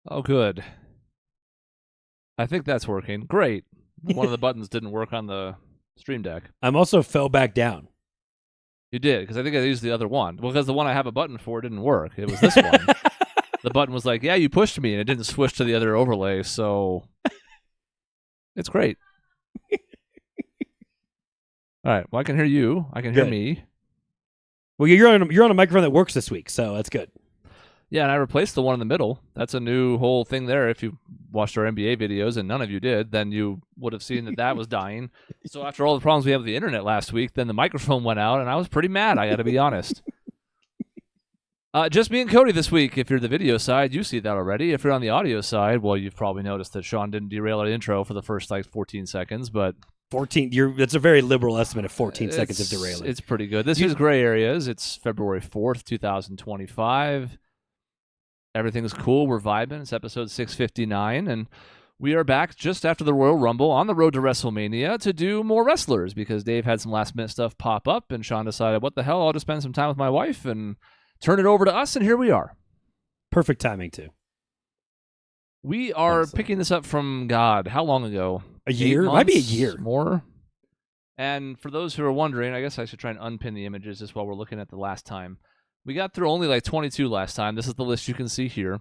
Oh, good. I think that's working. Great. One of the buttons didn't work on the Stream Deck. I'm also fell back down. You did, because I think I used the other one. Well, because the one I have a button for didn't work. It was this one. The button was like, yeah, you pushed me, and it didn't switch to the other overlay, so it's great. All right. Well, I can hear you. I can hear me. Well, you're on a microphone that works this week, so that's good. Yeah, and I replaced the one in the middle. That's a new whole thing there. If you watched our NBA videos, and none of you did, then you would have seen that was dying. So after all the problems we had with the internet last week, then the microphone went out, and I was pretty mad, I got to be honest. Just me and Cody this week. If you're the video side, you see that already. If you're on the audio side, well, you've probably noticed that Sean didn't derail our intro for the first, 14 seconds, but... 14. That's a very liberal estimate of 14 seconds of derailing. It's pretty good. This is Gray Areas. It's February 4th, 2025. Everything is cool. We're vibing. It's episode 659, and we are back just after the Royal Rumble on the road to WrestleMania to do more wrestlers because Dave had some last-minute stuff pop up, and Sean decided, what the hell, I'll just spend some time with my wife and turn it over to us, and here we are. Perfect timing, too. We are picking this up from, God, how long ago? A year? Might be a year. More? And for those who are wondering, I guess I should try and unpin the images just while we're looking at the last time. We got through only 22 last time. This is the list you can see here.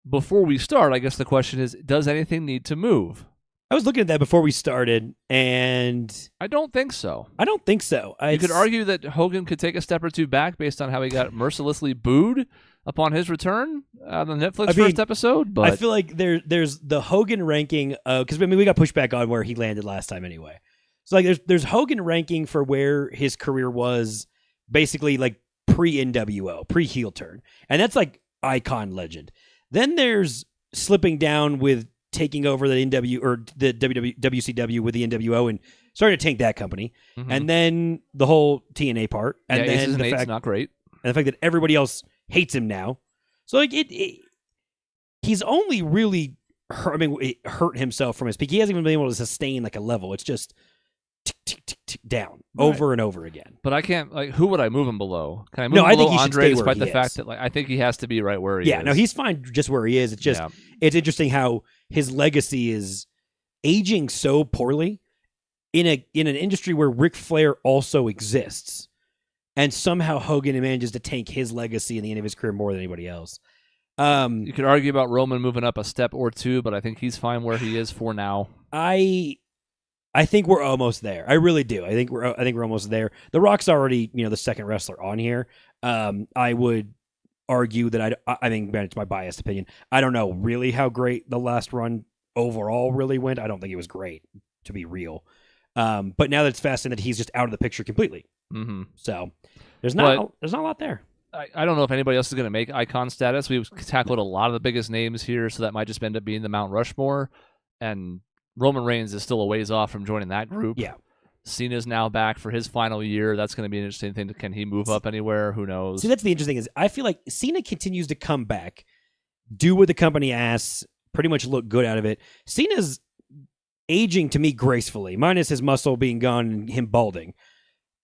Before we start, I guess the question is, does anything need to move? I was looking at that before we started, and... I don't think so. I don't think so. You could argue that Hogan could take a step or two back based on how he got mercilessly booed upon his return on the Netflix first episode. But I feel like there's the Hogan ranking, because we got pushed back on where he landed last time anyway. So there's Hogan ranking for where his career was basically pre-NWO, pre-heel turn. And that's icon legend. Then there's slipping down with taking over the WCW with the NWO and starting to tank that company. Mm-hmm. And then the whole TNA part. And then the fact not great. And the fact that everybody else hates him now. So he's only really hurt himself from his peak. He hasn't even been able to sustain a level. It's just down over and over again. But I can't, who would I move him below? Can I move him below Andre despite the fact that I think he has to be right where he is? Yeah, no, he's fine just where he is. It's just, it's interesting how his legacy is aging so poorly in an industry where Ric Flair also exists. And somehow Hogan manages to tank his legacy in the end of his career more than anybody else. You could argue about Roman moving up a step or two, but I think he's fine where he is for now. I think we're almost there. I really do. I think we're almost there. The Rock's already, the second wrestler on here. I would argue that I think it's my biased opinion. I don't know really how great the last run overall really went. I don't think it was great, to be real. But now that it's fascinating that he's just out of the picture completely. Mm-hmm. So there's not a lot there. I don't know if anybody else is going to make icon status. We've tackled a lot of the biggest names here, so that might just end up being the Mount Rushmore. And Roman Reigns is still a ways off from joining that group. Yeah. Cena's now back for his final year. That's going to be an interesting thing. Can he move up anywhere? Who knows? See, that's the interesting thing is I feel like Cena continues to come back, do what the company asks, pretty much look good out of it. Cena's aging to me gracefully, minus his muscle being gone and him balding.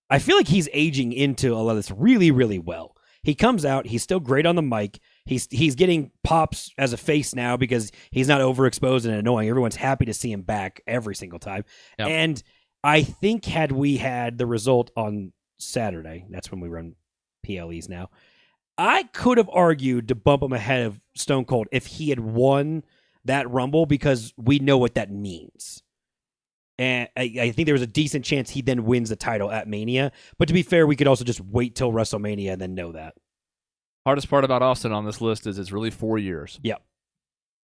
I feel like he's aging into a lot of this really, really well. He comes out, he's still great on the mic. He's getting pops as a face now because he's not overexposed and annoying. Everyone's happy to see him back every single time. Yep. And I think had we had the result on Saturday, that's when we run PLEs now, I could have argued to bump him ahead of Stone Cold if he had won that Rumble because we know what that means. And I think there was a decent chance he then wins the title at Mania. But to be fair, we could also just wait till WrestleMania and then know that. Hardest part about Austin on this list is it's really 4 years. Yep.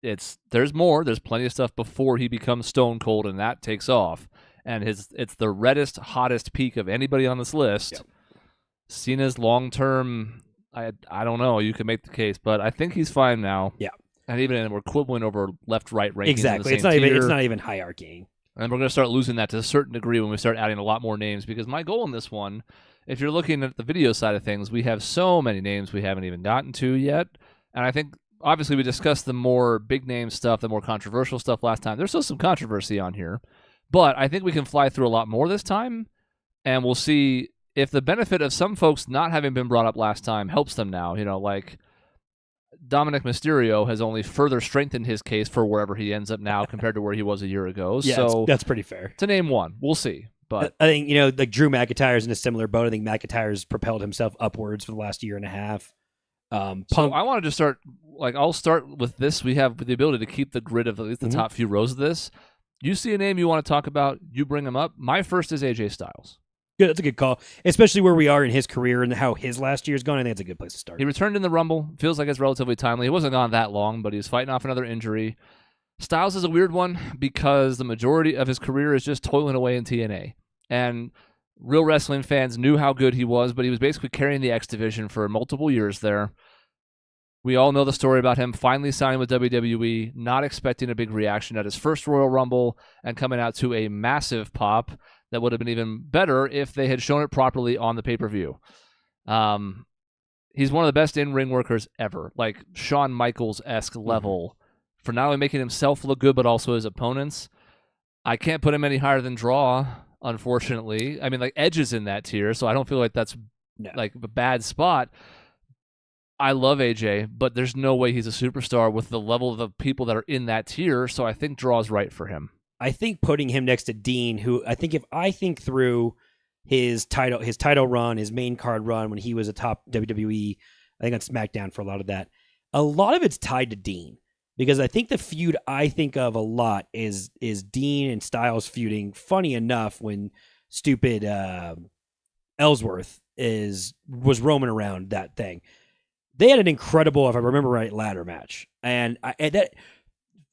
There's more. There's plenty of stuff before he becomes Stone Cold and that takes off. And it's the reddest, hottest peak of anybody on this list. Yep. Cena's long-term, I don't know. You can make the case, but I think he's fine now. Yeah. And even we're quibbling over left-right rankings. Exactly. It's not even hierarchy. And we're going to start losing that to a certain degree when we start adding a lot more names, because my goal in this one, if you're looking at the video side of things, we have so many names we haven't even gotten to yet. And I think, obviously, we discussed the more big-name stuff, the more controversial stuff last time. There's still some controversy on here. But I think we can fly through a lot more this time, and we'll see if the benefit of some folks not having been brought up last time helps them now. Dominic Mysterio has only further strengthened his case for wherever he ends up now compared to where he was a year ago. Yeah, so that's pretty fair. To name one, we'll see. But I think, like Drew McIntyre's in a similar boat. I think McIntyre's propelled himself upwards for the last year and a half. So I wanted to start, I'll start with this. We have the ability to keep the grid of at least the top few rows of this. You see a name you want to talk about, you bring him up. My first is AJ Styles. Good, that's a good call, especially where we are in his career and how his last year's gone. I think it's a good place to start. He returned in the Rumble. Feels like it's relatively timely. He wasn't gone that long, but he was fighting off another injury. Styles is a weird one because the majority of his career is just toiling away in TNA. And real wrestling fans knew how good he was, but he was basically carrying the X Division for multiple years there. We all know the story about him finally signing with WWE, not expecting a big reaction at his first Royal Rumble, and coming out to a massive pop that would have been even better if they had shown it properly on the pay-per-view. He's one of the best in-ring workers ever, like Shawn Michaels-esque level, for not only making himself look good, but also his opponents. I can't put him any higher than Draw, unfortunately. I mean, Edge is in that tier, so I don't feel like that's a bad spot. I love AJ, but there's no way he's a superstar with the level of the people that are in that tier, so I think Draw's right for him. I think putting him next to Dean, who I think if I think through his title run, his main card run when he was a top WWE, I think on SmackDown for a lot of it's tied to Dean. Because I think the feud I think of a lot is Dean and Styles feuding. Funny enough, when stupid Ellsworth was roaming around that thing. They had an incredible, if I remember right, ladder match. And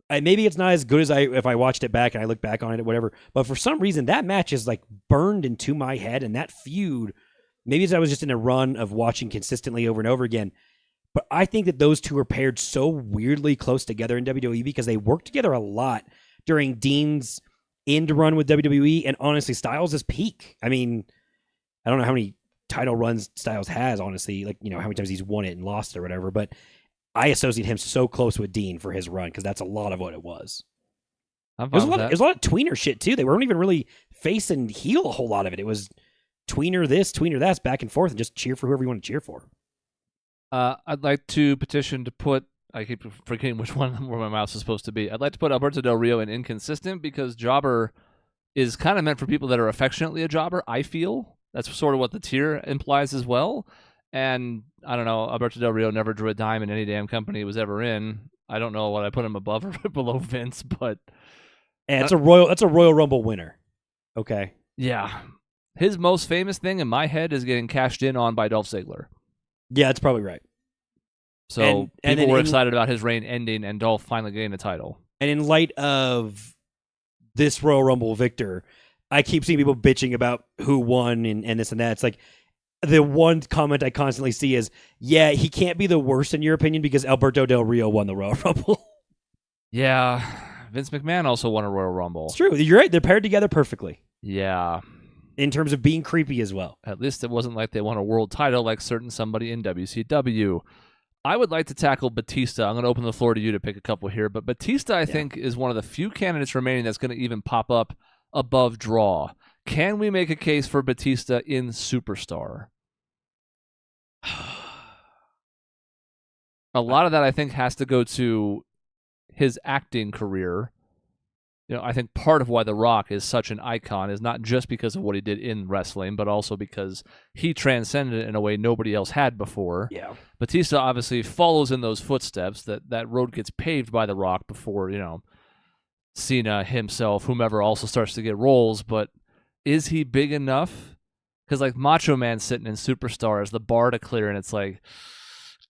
maybe it's not as good as if I watched it back and I look back on it or whatever. But for some reason, that match is burned into my head. And that feud, maybe it's I was just in a run of watching consistently over and over again. But I think that those two are paired so weirdly close together in WWE because they work together a lot during Dean's end run with WWE and honestly Styles' peak. I mean, I don't know how many title runs Styles has, honestly, how many times he's won it and lost it or whatever, but I associate him so close with Dean for his run because that's a lot of what it was. It was a lot of tweener shit too. They weren't even really face and heel a whole lot of it. It was tweener this, tweener that, back and forth, and just cheer for whoever you want to cheer for. I'd like to petition to put, I keep forgetting which one where my mouse is supposed to be. I'd like to put Alberto Del Rio in inconsistent because jobber is kind of meant for people that are affectionately a jobber, I feel. That's sort of what the tier implies as well. And I don't know, Alberto Del Rio never drew a dime in any damn company he was ever in. I don't know what I put him above or below Vince, but that's a Royal Rumble winner. Okay. Yeah. His most famous thing in my head is getting cashed in on by Dolph Ziggler. Yeah, that's probably right. So people were excited about his reign ending and Dolph finally getting the title. And in light of this Royal Rumble victor, I keep seeing people bitching about who won and this and that. It's like the one comment I constantly see is, yeah, he can't be the worst in your opinion because Alberto Del Rio won the Royal Rumble. Yeah. Vince McMahon also won a Royal Rumble. It's true. You're right. They're paired together perfectly. Yeah. In terms of being creepy as well. At least it wasn't like they won a world title like somebody in WCW. I would like to tackle Batista. I'm going to open the floor to you to pick a couple here. But Batista, I think, is one of the few candidates remaining that's going to even pop up above Draw. Can we make a case for Batista in Superstar? A lot of that, I think, has to go to his acting career. I think part of why The Rock is such an icon is not just because of what he did in wrestling, but also because he transcended it in a way nobody else had before. Yeah. Batista obviously follows in those footsteps. That road gets paved by The Rock before, Cena himself, whomever else starts to get roles. But is he big enough? Because Macho Man sitting in Superstar is the bar to clear, and it's like,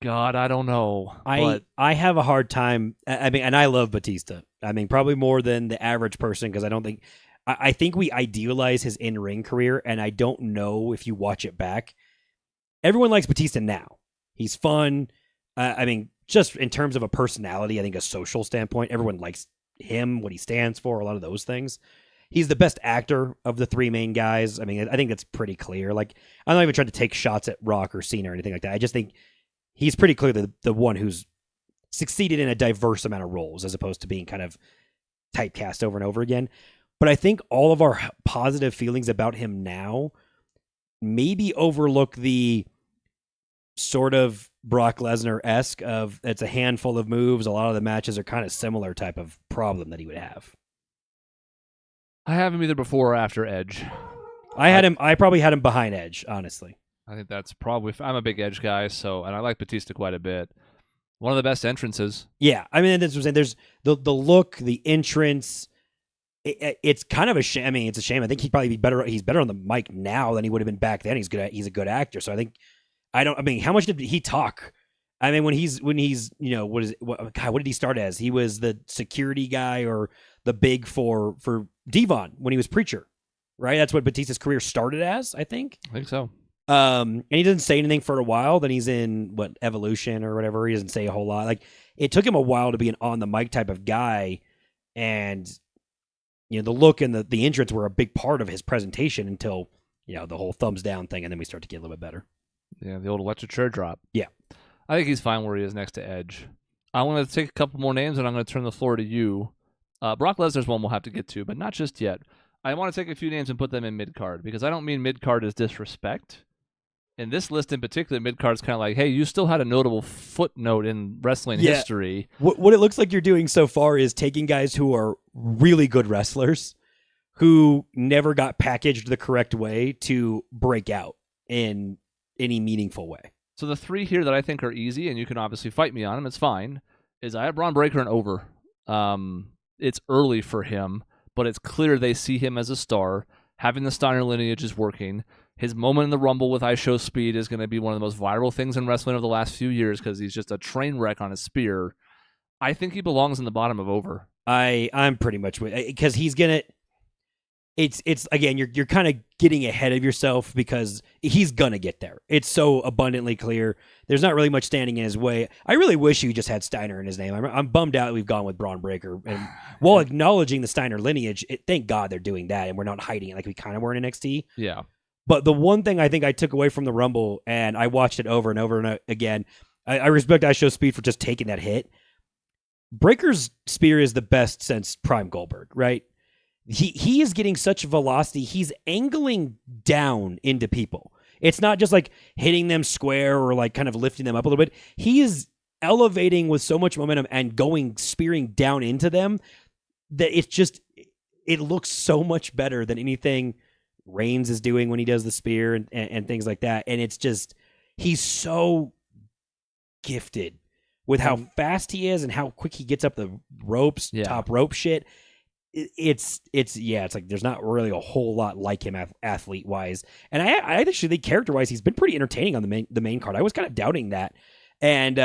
God, I don't know. I have a hard time. I mean, and I love Batista. I mean, probably more than the average person because I think we idealize his in-ring career, and I don't know if you watch it back. Everyone likes Batista now. He's fun. I mean, just in terms of a personality, I think a social standpoint, everyone likes him, what he stands for, a lot of those things. He's the best actor of the three main guys. I mean, I think that's pretty clear. I'm not even trying to take shots at Rock or Cena or anything like that. I just think he's pretty clearly the one who's succeeded in a diverse amount of roles as opposed to being kind of typecast over and over again. But I think all of our positive feelings about him now maybe overlook the sort of Brock Lesnar-esque of it's a handful of moves. A lot of the matches are kind of similar type of problem that he would have. I have him either before or after Edge. I probably had him behind Edge, honestly. I think that's probably. I'm a big Edge guy, and I like Batista quite a bit. One of the best entrances. Yeah, I mean, that's what I'm saying. There's the look, the entrance. It's kind of a shame. I mean, it's a shame. I think he'd probably be better. He's better on the mic now than he would have been back then. He's a good actor. So I mean, how much did he talk? I mean, when he's what did he start as? He was the security guy or the big for Devon when he was Preacher, right? That's what Batista's career started as, I think. I think so. And he doesn't say anything for a while. Then he's in Evolution or whatever. He doesn't say a whole lot. Like, it took him a while to be an on the mic type of guy, and the look and the entrance were a big part of his presentation until the whole thumbs down thing, and then we start to get a little bit better. Yeah, the old electric chair drop. Yeah, I think he's fine where he is next to Edge. I want to take a couple more names, and I'm going to turn the floor to you. Brock Lesnar's one we'll have to get to, but not just yet. I want to take a few names and put them in mid-card, because I don't mean mid-card as disrespect. In this list in particular, mid-card's kind of like, hey, you still had a notable footnote in wrestling history. What it looks like you're doing so far is taking guys who are really good wrestlers who never got packaged the correct way to break out in any meaningful way. So the three here that I think are easy, and you can obviously fight me on them, it's fine, is I have Braun Breaker and over. It's early for him, but it's clear they see him as a star. Having the Steiner lineage is working. His moment in the Rumble with I Show Speed is going to be one of the most viral things in wrestling of the last few years because he's just a train wreck on his spear. I think he belongs in the bottom of over. I'm pretty much with, because he's gonna. It's again, you're kind of getting ahead of yourself because he's gonna get there. It's so abundantly clear. There's not really much standing in his way. I really wish he just had Steiner in his name. I'm bummed out we've gone with Braun Breaker, and while acknowledging the Steiner lineage, thank God they're doing that, and we're not hiding it like we kind of were in NXT. Yeah. But the one thing I think I took away from the Rumble, and I watched it over and over and again, I respect I Show Speed for just taking that hit. Breaker's spear is the best since Prime Goldberg, right? He is getting such velocity. He's angling down into people. It's not just like hitting them square or like kind of lifting them up a little bit. He is elevating with so much momentum and spearing down into them that it looks so much better than anything Reigns is doing when he does the spear and things like that. And it's just, he's so gifted with how fast he is and how quick he gets up the ropes, top rope shit. It's like there's not really a whole lot like him athlete wise, and I actually think character wise he's been pretty entertaining on the main card. I was kind of doubting that, and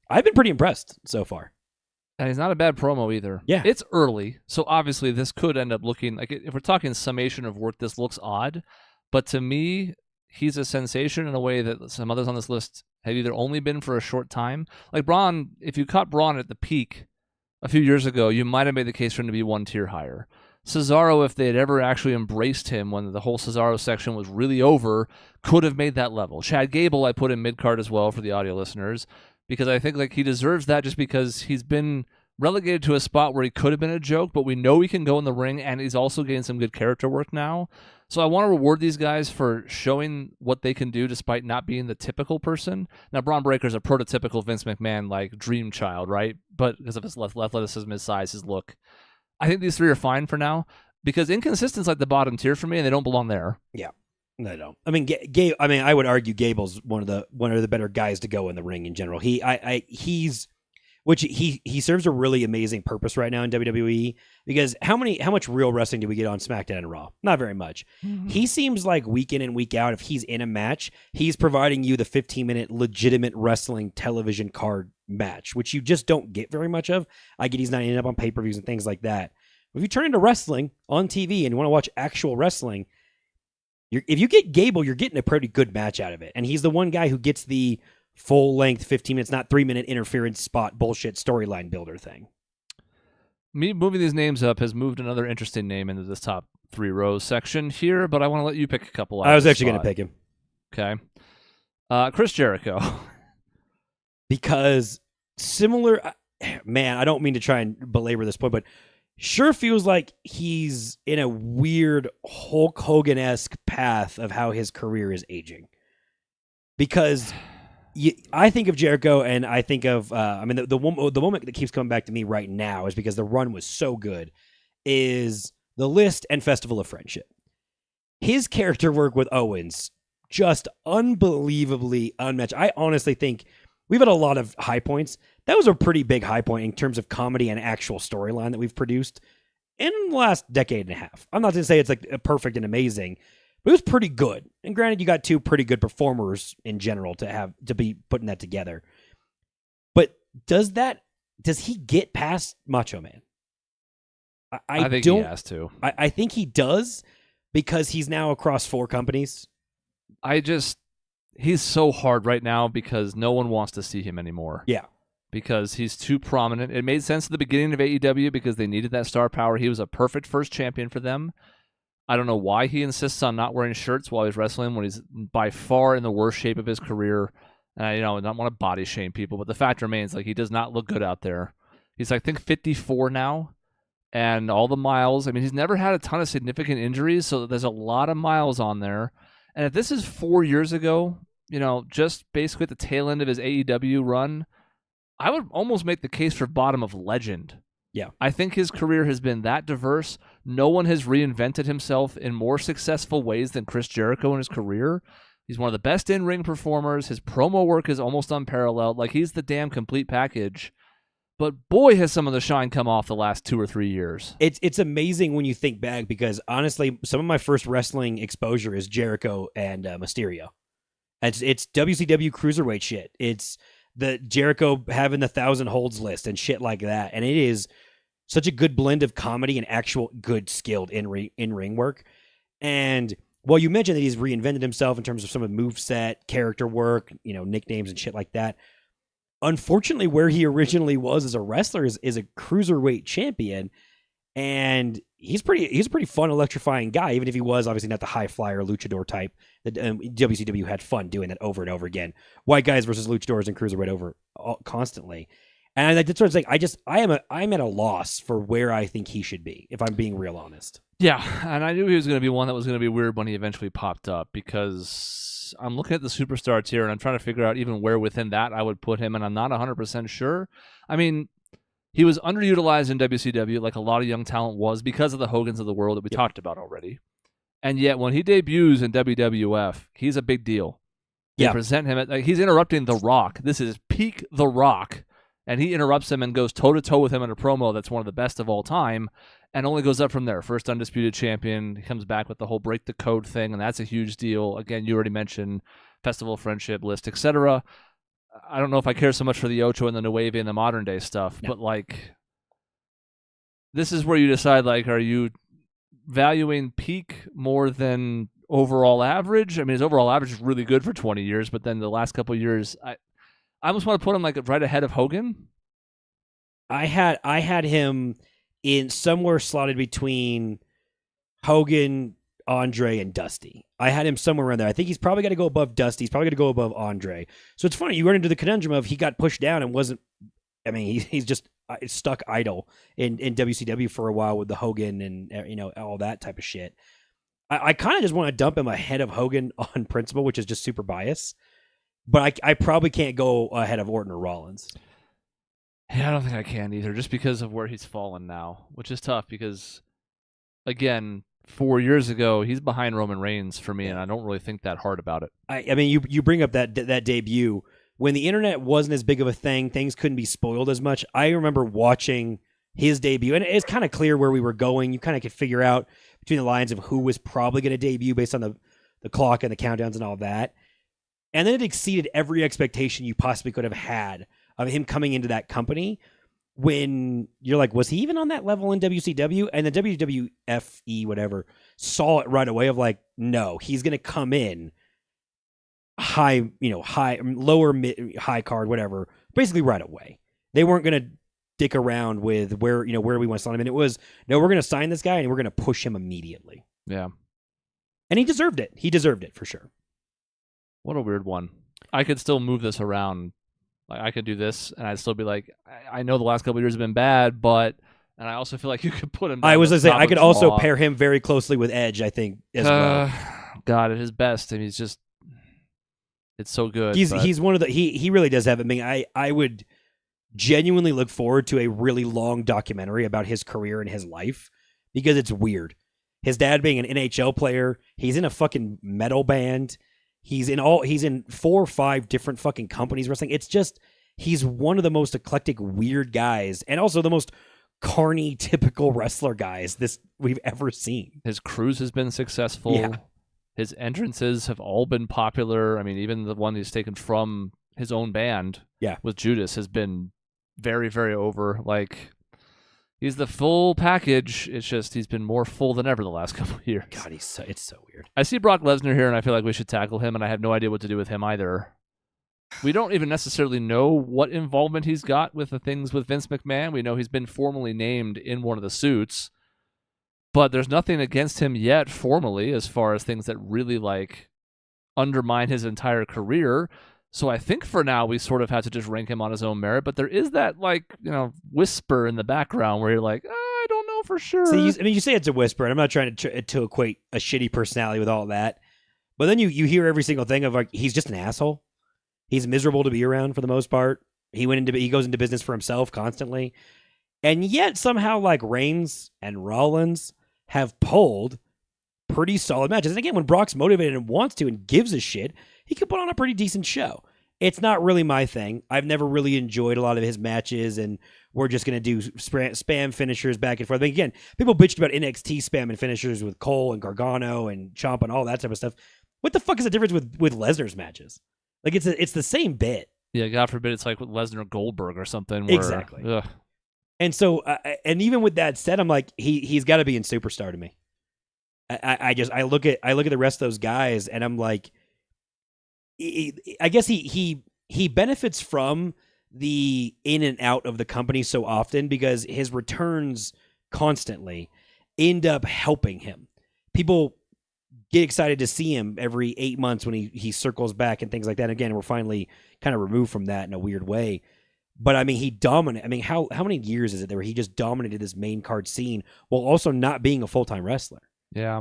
I've been pretty impressed so far. And he's not a bad promo either. Yeah, it's early, so obviously this could end up looking like, if we're talking summation of work, this looks odd, but to me he's a sensation in a way that some others on this list have either only been for a short time. Like Braun, if you caught Braun at the peak a few years ago, you might have made the case for him to be one tier higher. Cesaro, if they had ever actually embraced him when the whole Cesaro section was really over, could have made that level. Chad Gable, I put in mid-card as well for the audio listeners, because I think like he deserves that just because he's been relegated to a spot where he could have been a joke, but we know he can go in the ring, and he's also getting some good character work now. So I want to reward these guys for showing what they can do despite not being the typical person. Now, Braun Breaker's a prototypical Vince McMahon, like, dream child, right? But because of his athleticism, his size, his look. I think these three are fine for now because inconsistent's like the bottom tier for me, and they don't belong there. Yeah, they don't. I mean, I would argue Gable's one of the better guys to go in the ring in general. He serves a really amazing purpose right now in WWE because how much real wrestling do we get on SmackDown and Raw? Not very much. Mm-hmm. He seems like week in and week out, if he's in a match, he's providing you the 15-minute legitimate wrestling television card match, which you just don't get very much of. I get he's not ending up on pay-per-views and things like that. If you turn into wrestling on TV and you want to watch actual wrestling, if you get Gable, you're getting a pretty good match out of it. And he's the one guy who gets the full-length 15 minutes, not 3-minute interference spot bullshit storyline builder thing. Me moving these names up has moved another interesting name into this top 3 rows section here, but I want to let you pick a couple. I was actually going to pick him. Okay. Chris Jericho. Because similar... Man, I don't mean to try and belabor this point, but sure feels like he's in a weird Hulk Hogan-esque path of how his career is aging. Because... I think of Jericho, and I think of the moment that keeps coming back to me right now is because the run was so good. Is the List and Festival of Friendship. His character work with Owens just unbelievably unmatched. I honestly think we've had a lot of high points. That was a pretty big high point in terms of comedy and actual storyline that we've produced in the last decade and a half. I'm not going to say it's like perfect and amazing, but it was pretty good. And granted, you got two pretty good performers in general to be putting that together. But does he get past Macho Man? I think he has to. I think he does because he's now across 4 companies. He's so hard right now because no one wants to see him anymore. Yeah. Because he's too prominent. It made sense at the beginning of AEW because they needed that star power. He was a perfect first champion for them. I don't know why he insists on not wearing shirts while he's wrestling when he's by far in the worst shape of his career. And I don't want to body shame people, but the fact remains, like, he does not look good out there. He's, I think, 54 now. And all the miles, I mean, he's never had a ton of significant injuries, so there's a lot of miles on there. And if this is 4 years ago, just basically at the tail end of his AEW run, I would almost make the case for bottom of legend. Yeah. I think his career has been that diverse. No one has reinvented himself in more successful ways than Chris Jericho in his career. He's one of the best in-ring performers. His promo work is almost unparalleled. Like, he's the damn complete package. But boy, has some of the shine come off the last 2 or 3 years. It's amazing when you think back because, honestly, some of my first wrestling exposure is Jericho and Mysterio. It's WCW cruiserweight shit. It's the Jericho having the 1,000 holds list and shit like that. And it is such a good blend of comedy and actual good skilled in-ring work. And while you mentioned that he's reinvented himself in terms of some of the moveset, character work, nicknames and shit like that, unfortunately, where he originally was as a wrestler is a cruiserweight champion, and he's a pretty fun, electrifying guy. Even if he was obviously not the high flyer luchador type, that WCW had fun doing that over and over again. White guys versus luchadors and cruiserweight constantly, and that's what I'm saying. I'm at a loss for where I think he should be, if I'm being real honest. Yeah, and I knew he was going to be one that was going to be weird when he eventually popped up because I'm looking at the superstar tier and I'm trying to figure out even where within that I would put him, and I'm not 100% sure. I mean, he was underutilized in WCW like a lot of young talent was because of the Hogans of the world that we talked about already. And yet when he debuts in WWF, he's a big deal. They present him he's interrupting The Rock. This is peak The Rock. And he interrupts him and goes toe-to-toe with him in a promo that's one of the best of all time, and only goes up from there. First undisputed champion. He comes back with the whole break the code thing, and that's a huge deal. Again, you already mentioned Festival of Friendship, List, etc. I don't know if I care so much for the Ocho and the Nueve and the modern day stuff, but like, this is where you decide, like, are you valuing peak more than overall average? I mean, his overall average is really good for 20 years, but then the last couple of years, I almost want to put him like right ahead of Hogan. I had him in somewhere slotted between Hogan, Andre, and Dusty. I had him somewhere around there. I think he's probably got to go above Dusty. He's probably got to go above Andre. So it's funny. You run into the conundrum of he got pushed down and wasn't. I mean, he's just stuck idle in WCW for a while with the Hogan and all that type of shit. I kind of just want to dump him ahead of Hogan on principle, which is just super bias. But I probably can't go ahead of Orton or Rollins. Yeah, I don't think I can either, just because of where he's fallen now, which is tough because, again, 4 years ago, he's behind Roman Reigns for me, and I don't really think that hard about it. I mean, you bring up that debut. When the internet wasn't as big of a thing, things couldn't be spoiled as much. I remember watching his debut, and it's kind of clear where we were going. You kind of could figure out between the lines of who was probably going to debut based on the clock and the countdowns and all that. And then it exceeded every expectation you possibly could have had of him coming into that company when you're like, was he even on that level in WCW? And the WWFE, whatever, saw it right away of like, no, he's going to come in high, lower, mid, high card, whatever, basically right away. They weren't going to dick around with where we want to sign him. And it was, no, we're going to sign this guy and we're going to push him immediately. Yeah. And he deserved it. He deserved it for sure. What a weird one. I could still move this around. Like, I could do this, and I'd still be like, I know the last couple of years have been bad, but, and I also feel like you could put him down. I was going to say, I could also pair him very closely with Edge, I think, as well. God, at his best, and he's just, It's so good. He's one of the he really does have it. I mean, I would genuinely look forward to a really long documentary about his career and his life because it's weird. His dad being an NHL player, he's in a fucking metal band. He's in 4 or 5 different fucking companies wrestling. It's just, he's one of the most eclectic, weird guys, and also the most carny, typical wrestler guys we've ever seen. His cruise has been successful. Yeah. His entrances have all been popular. I mean, even the one he's taken from his own band with Judas has been very, very over. Like, he's the full package. It's just he's been more full than ever the last couple of years. God, it's so weird. I see Brock Lesnar here, and I feel like we should tackle him, and I have no idea what to do with him either. We don't even necessarily know what involvement he's got with the things with Vince McMahon. We know he's been formally named in one of the suits, but there's nothing against him yet formally as far as things that really like undermine his entire career. So I think for now we sort of have to just rank him on his own merit, but there is that whisper in the background where you're like, I don't know for sure. So you say it's a whisper, and I'm not trying to equate a shitty personality with all that, but then you hear every single thing of like, he's just an asshole. He's miserable to be around for the most part. He goes into business for himself constantly, and yet somehow like Reigns and Rollins have pulled pretty solid matches. And again, when Brock's motivated and wants to and gives a shit, he can put on a pretty decent show. It's not really my thing. I've never really enjoyed a lot of his matches, and we're just going to do spam finishers back and forth. But again, people bitched about NXT spam and finishers with Cole and Gargano and Ciampa and all that type of stuff. What the fuck is the difference with Lesnar's matches? Like, it's the same bit. Yeah, God forbid it's like with Lesnar Goldberg or something. Where, exactly. Ugh. And so, and even with that said, I'm like, he's got to be in Superstar to me. I look at the rest of those guys, and I'm like, I guess he benefits from the in and out of the company so often because his returns constantly end up helping him. People get excited to see him every 8 months when he circles back and things like that. Again, we're finally kind of removed from that in a weird way. But I mean, he dominated. I mean, how many years is it where he just dominated this main card scene while also not being a full-time wrestler? Yeah.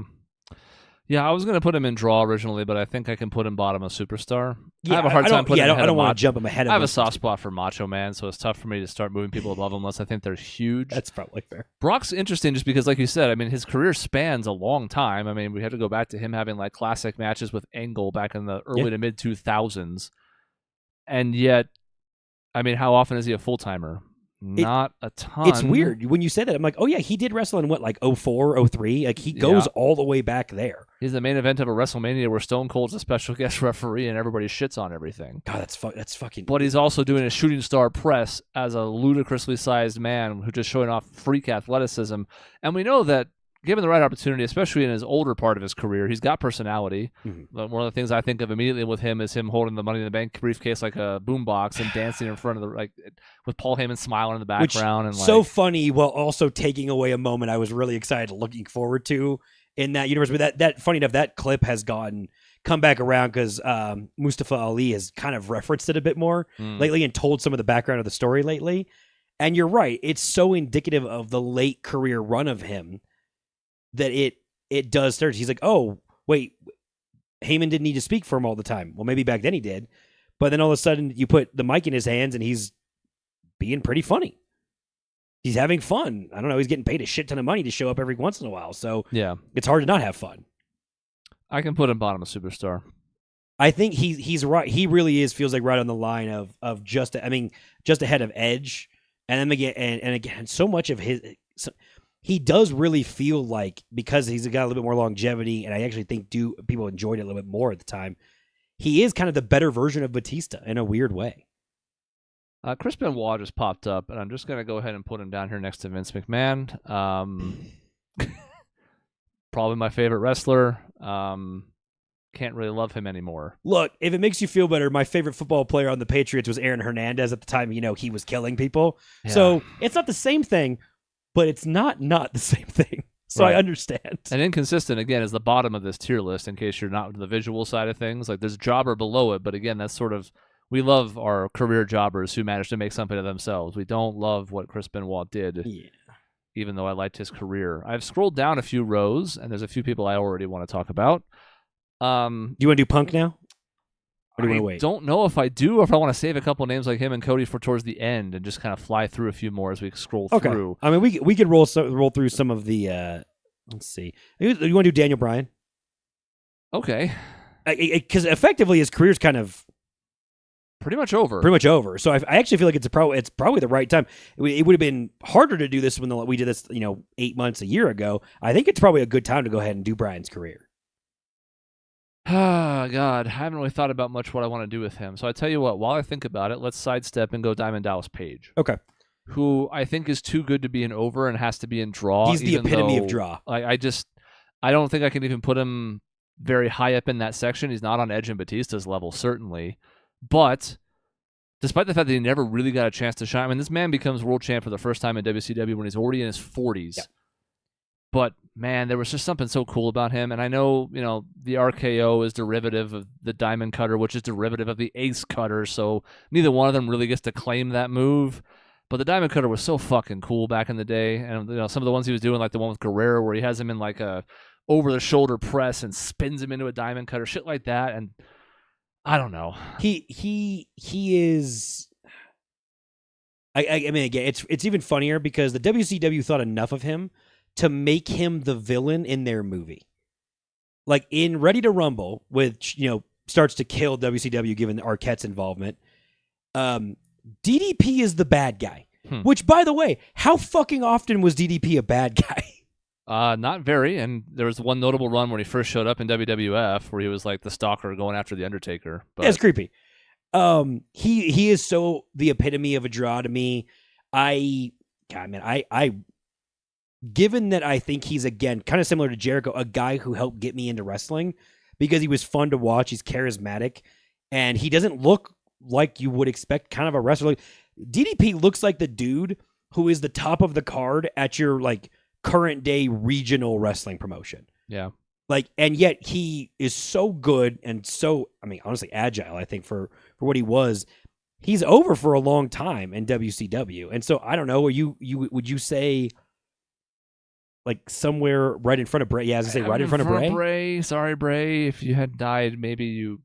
Yeah, I was going to put him in draw originally, but I think I can put him bottom of Superstar. Yeah, I have a hard time putting him ahead I don't of want to jump him ahead of him. I have a soft spot for Macho Man, so it's tough for me to start moving people above him unless I think they're huge. That's probably fair. Brock's interesting just because, like you said, I mean, his career spans a long time. I mean, we have to go back to him having like classic matches with Angle back in the early to mid 2000s. And yet, I mean, how often is he a full-timer? Not a ton. It's weird. When you say that, I'm like, oh yeah, he did wrestle in what, like 04, 03? Like, he goes all the way back there. He's the main event of a WrestleMania where Stone Cold's a special guest referee and everybody shits on everything. God, that's fucking... But he's also doing a shooting star press as a ludicrously sized man who's just showing off freak athleticism. And we know that given the right opportunity, especially in his older part of his career, he's got personality. Mm-hmm. One of the things I think of immediately with him is him holding the Money in the Bank briefcase like a boombox and dancing in front of with Paul Heyman smiling in the background. Which, and so funny, while also taking away a moment I was really excited, looking forward to in that universe. But that funny enough, that clip has come back around because Mustafa Ali has kind of referenced it a bit more lately and told some of the background of the story lately. And you're right, it's so indicative of the late career run of him that it does start. He's like, oh, wait, Heyman didn't need to speak for him all the time. Well, maybe back then he did. But then all of a sudden you put the mic in his hands and he's being pretty funny. He's having fun. I don't know. He's getting paid a shit ton of money to show up every once in a while. So yeah, it's hard to not have fun. I can put him bottom of Superstar. I think he's right. He really feels like right on the line of just ahead of Edge. And then again, so much of his... he does really feel like, because he's got a little bit more longevity, and I actually think people enjoyed it a little bit more at the time, he is kind of the better version of Batista in a weird way. Chris Benoit just popped up, and I'm just going to go ahead and put him down here next to Vince McMahon. Probably my favorite wrestler. Can't really love him anymore. Look, if it makes you feel better, my favorite football player on the Patriots was Aaron Hernandez at the time. He was killing people. Yeah. So it's not the same thing, but it's not the same thing. So right. I understand. And inconsistent, again, is the bottom of this tier list, in case you're not into the visual side of things. Like, there's a jobber below it, but again, that's sort of... We love our career jobbers who manage to make something of themselves. We don't love what Chris Benoit did, even though I liked his career. I've scrolled down a few rows, and there's a few people I already want to talk about. Do you want to do Punk now? Or do you want to wait? Don't know if I do, or if I want to save a couple names like him and Cody for towards the end and just kind of fly through a few more as we scroll through. I mean, we could roll through some of the. Let's see. You want to do Daniel Bryan? Okay. Because effectively his career's kind of pretty much over. So I actually feel like it's probably the right time. It would have been harder to do this when we did this, 8 months, a year ago. I think it's probably a good time to go ahead and do Bryan's career. Ah, God, I haven't really thought about much what I want to do with him. So I tell you what, while I think about it, let's sidestep and go Diamond Dallas Page. Okay. Who I think is too good to be an over and has to be in draw. He's the epitome of draw. I don't think I can even put him very high up in that section. He's not on Edge and Batista's level, certainly. But despite the fact that he never really got a chance to shine, I mean, this man becomes world champ for the first time in WCW when he's already in his 40s. Yeah. But, man, there was just something so cool about him. And I know, the RKO is derivative of the Diamond Cutter, which is derivative of the Ace Cutter. So neither one of them really gets to claim that move. But the Diamond Cutter was so fucking cool back in the day. And, some of the ones he was doing, like the one with Guerrero, where he has him in like a over-the-shoulder press and spins him into a Diamond Cutter, shit like that. And I don't know. He is... I mean, again, it's even funnier because the WCW thought enough of him to make him the villain in their movie. Like in Ready to Rumble, which, starts to kill WCW given Arquette's involvement, DDP is the bad guy. Which, by the way, how fucking often was DDP a bad guy? Not very, and there was one notable run when he first showed up in WWF where he was like the stalker going after the Undertaker. But... That's creepy. He is so the epitome of a draw to me. Given that I think he's, again, kind of similar to Jericho, a guy who helped get me into wrestling because he was fun to watch, he's charismatic, and he doesn't look like you would expect kind of a wrestler. DDP looks like the dude who is the top of the card at your, current day regional wrestling promotion. Yeah. And yet he is so good and so, honestly agile, I think, for what he was. He's over for a long time in WCW. And so I don't know, would you say somewhere right in front of Bray? Yeah, I was going to say right in front of Bray. Sorry, Bray. If you had died, maybe you...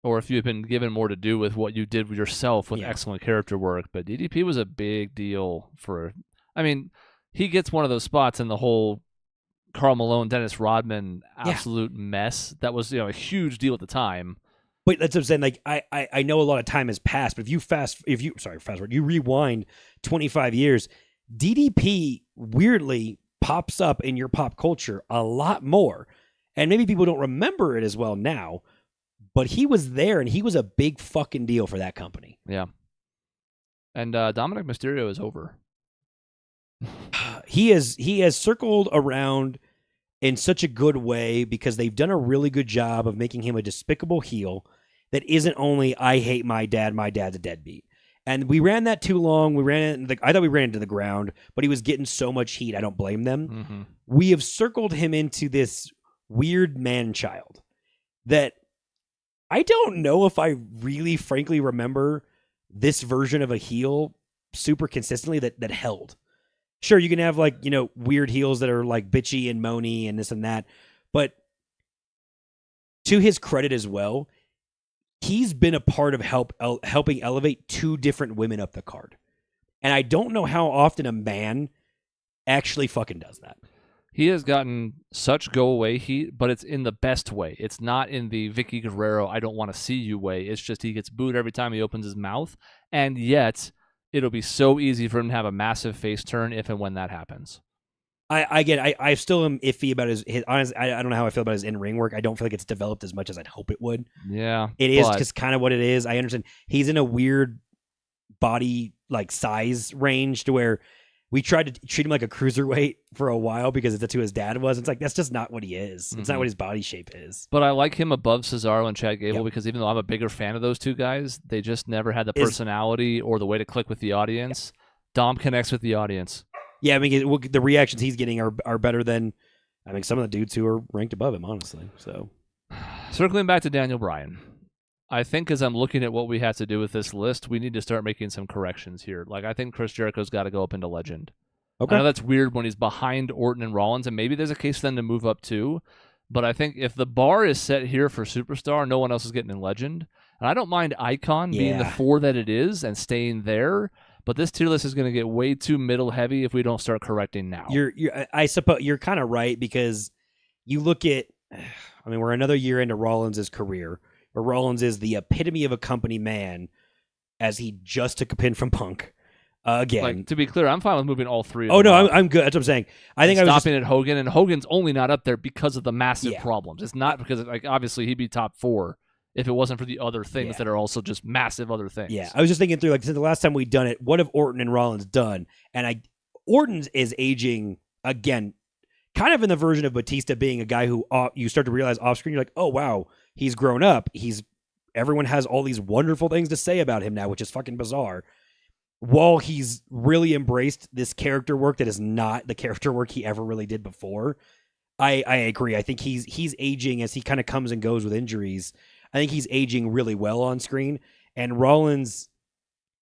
or if you had been given more to do with what you did yourself with excellent character work. But DDP was a big deal for... he gets one of those spots in the whole Karl Malone, Dennis Rodman absolute mess. That was, a huge deal at the time. But that's what I'm saying. I know a lot of time has passed, but if you rewind 25 years, DDP weirdly pops up in your pop culture a lot more. And maybe people don't remember it as well now, but he was there and he was a big fucking deal for that company. Yeah. And Dominic Mysterio is over. He has circled around in such a good way because they've done a really good job of making him a despicable heel that isn't only I hate my dad's a deadbeat. And we ran that too long. I thought we ran into the ground, but he was getting so much heat. I don't blame them. Mm-hmm. We have circled him into this weird man-child that I don't know if I really, frankly, remember this version of a heel super consistently that held. Sure, you can have weird heels that are bitchy and moany and this and that, but to his credit as well, he's been a part of helping elevate two different women up the card. And I don't know how often a man actually fucking does that. He has gotten such go-away heat, but it's in the best way. It's not in the Vicky Guerrero, I don't want to see you way. It's just he gets booed every time he opens his mouth, and yet it'll be so easy for him to have a massive face turn if and when that happens. I still am iffy about his honestly, I don't know how I feel about his in-ring work. I don't feel like it's developed as much as I'd hope it would. Yeah. It is just kind of what it is. I understand he's in a weird body size range to where we tried to treat him like a cruiserweight for a while because that's who his dad was. It's that's just not what he is. It's not what his body shape is. But I like him above Cesaro and Chad Gable because even though I'm a bigger fan of those two guys, they just never had the personality or the way to click with the audience. Dom connects with the audience. Yeah, the reactions he's getting are better than some of the dudes who are ranked above him, honestly. So, circling back to Daniel Bryan, I think as I'm looking at what we have to do with this list, we need to start making some corrections here. I think Chris Jericho's got to go up into legend. Okay. I know that's weird when he's behind Orton and Rollins, and maybe there's a case for them to move up too. But I think if the bar is set here for Superstar, no one else is getting in Legend. And I don't mind Icon being the 4 that it is and staying there. But this tier list is going to get way too middle heavy if we don't start correcting now. I suppose you're kind of right, because you look at, I mean, we're another year into Rollins' career, where Rollins is the epitome of a company man, as he just took a pin from Punk. Again, like, to be clear, I'm fine with moving all 3. Oh no, I'm good. That's what I'm saying. I think I was stopping at Hogan, and Hogan's only not up there because of the massive problems. It's not because, like, obviously he'd be top 4 if it wasn't for the other things that are also just massive other things. Yeah, I was just thinking through, like, since the last time we'd done it, what have Orton and Rollins done? And Orton is aging again, kind of in the version of Batista being a guy who you start to realize off screen, you're like, oh wow, he's grown up. Everyone has all these wonderful things to say about him now, which is fucking bizarre. While he's really embraced this character work that is not the character work he ever really did before, I agree. I think he's aging as he kind of comes and goes with injuries. I think he's aging really well on screen. And Rollins,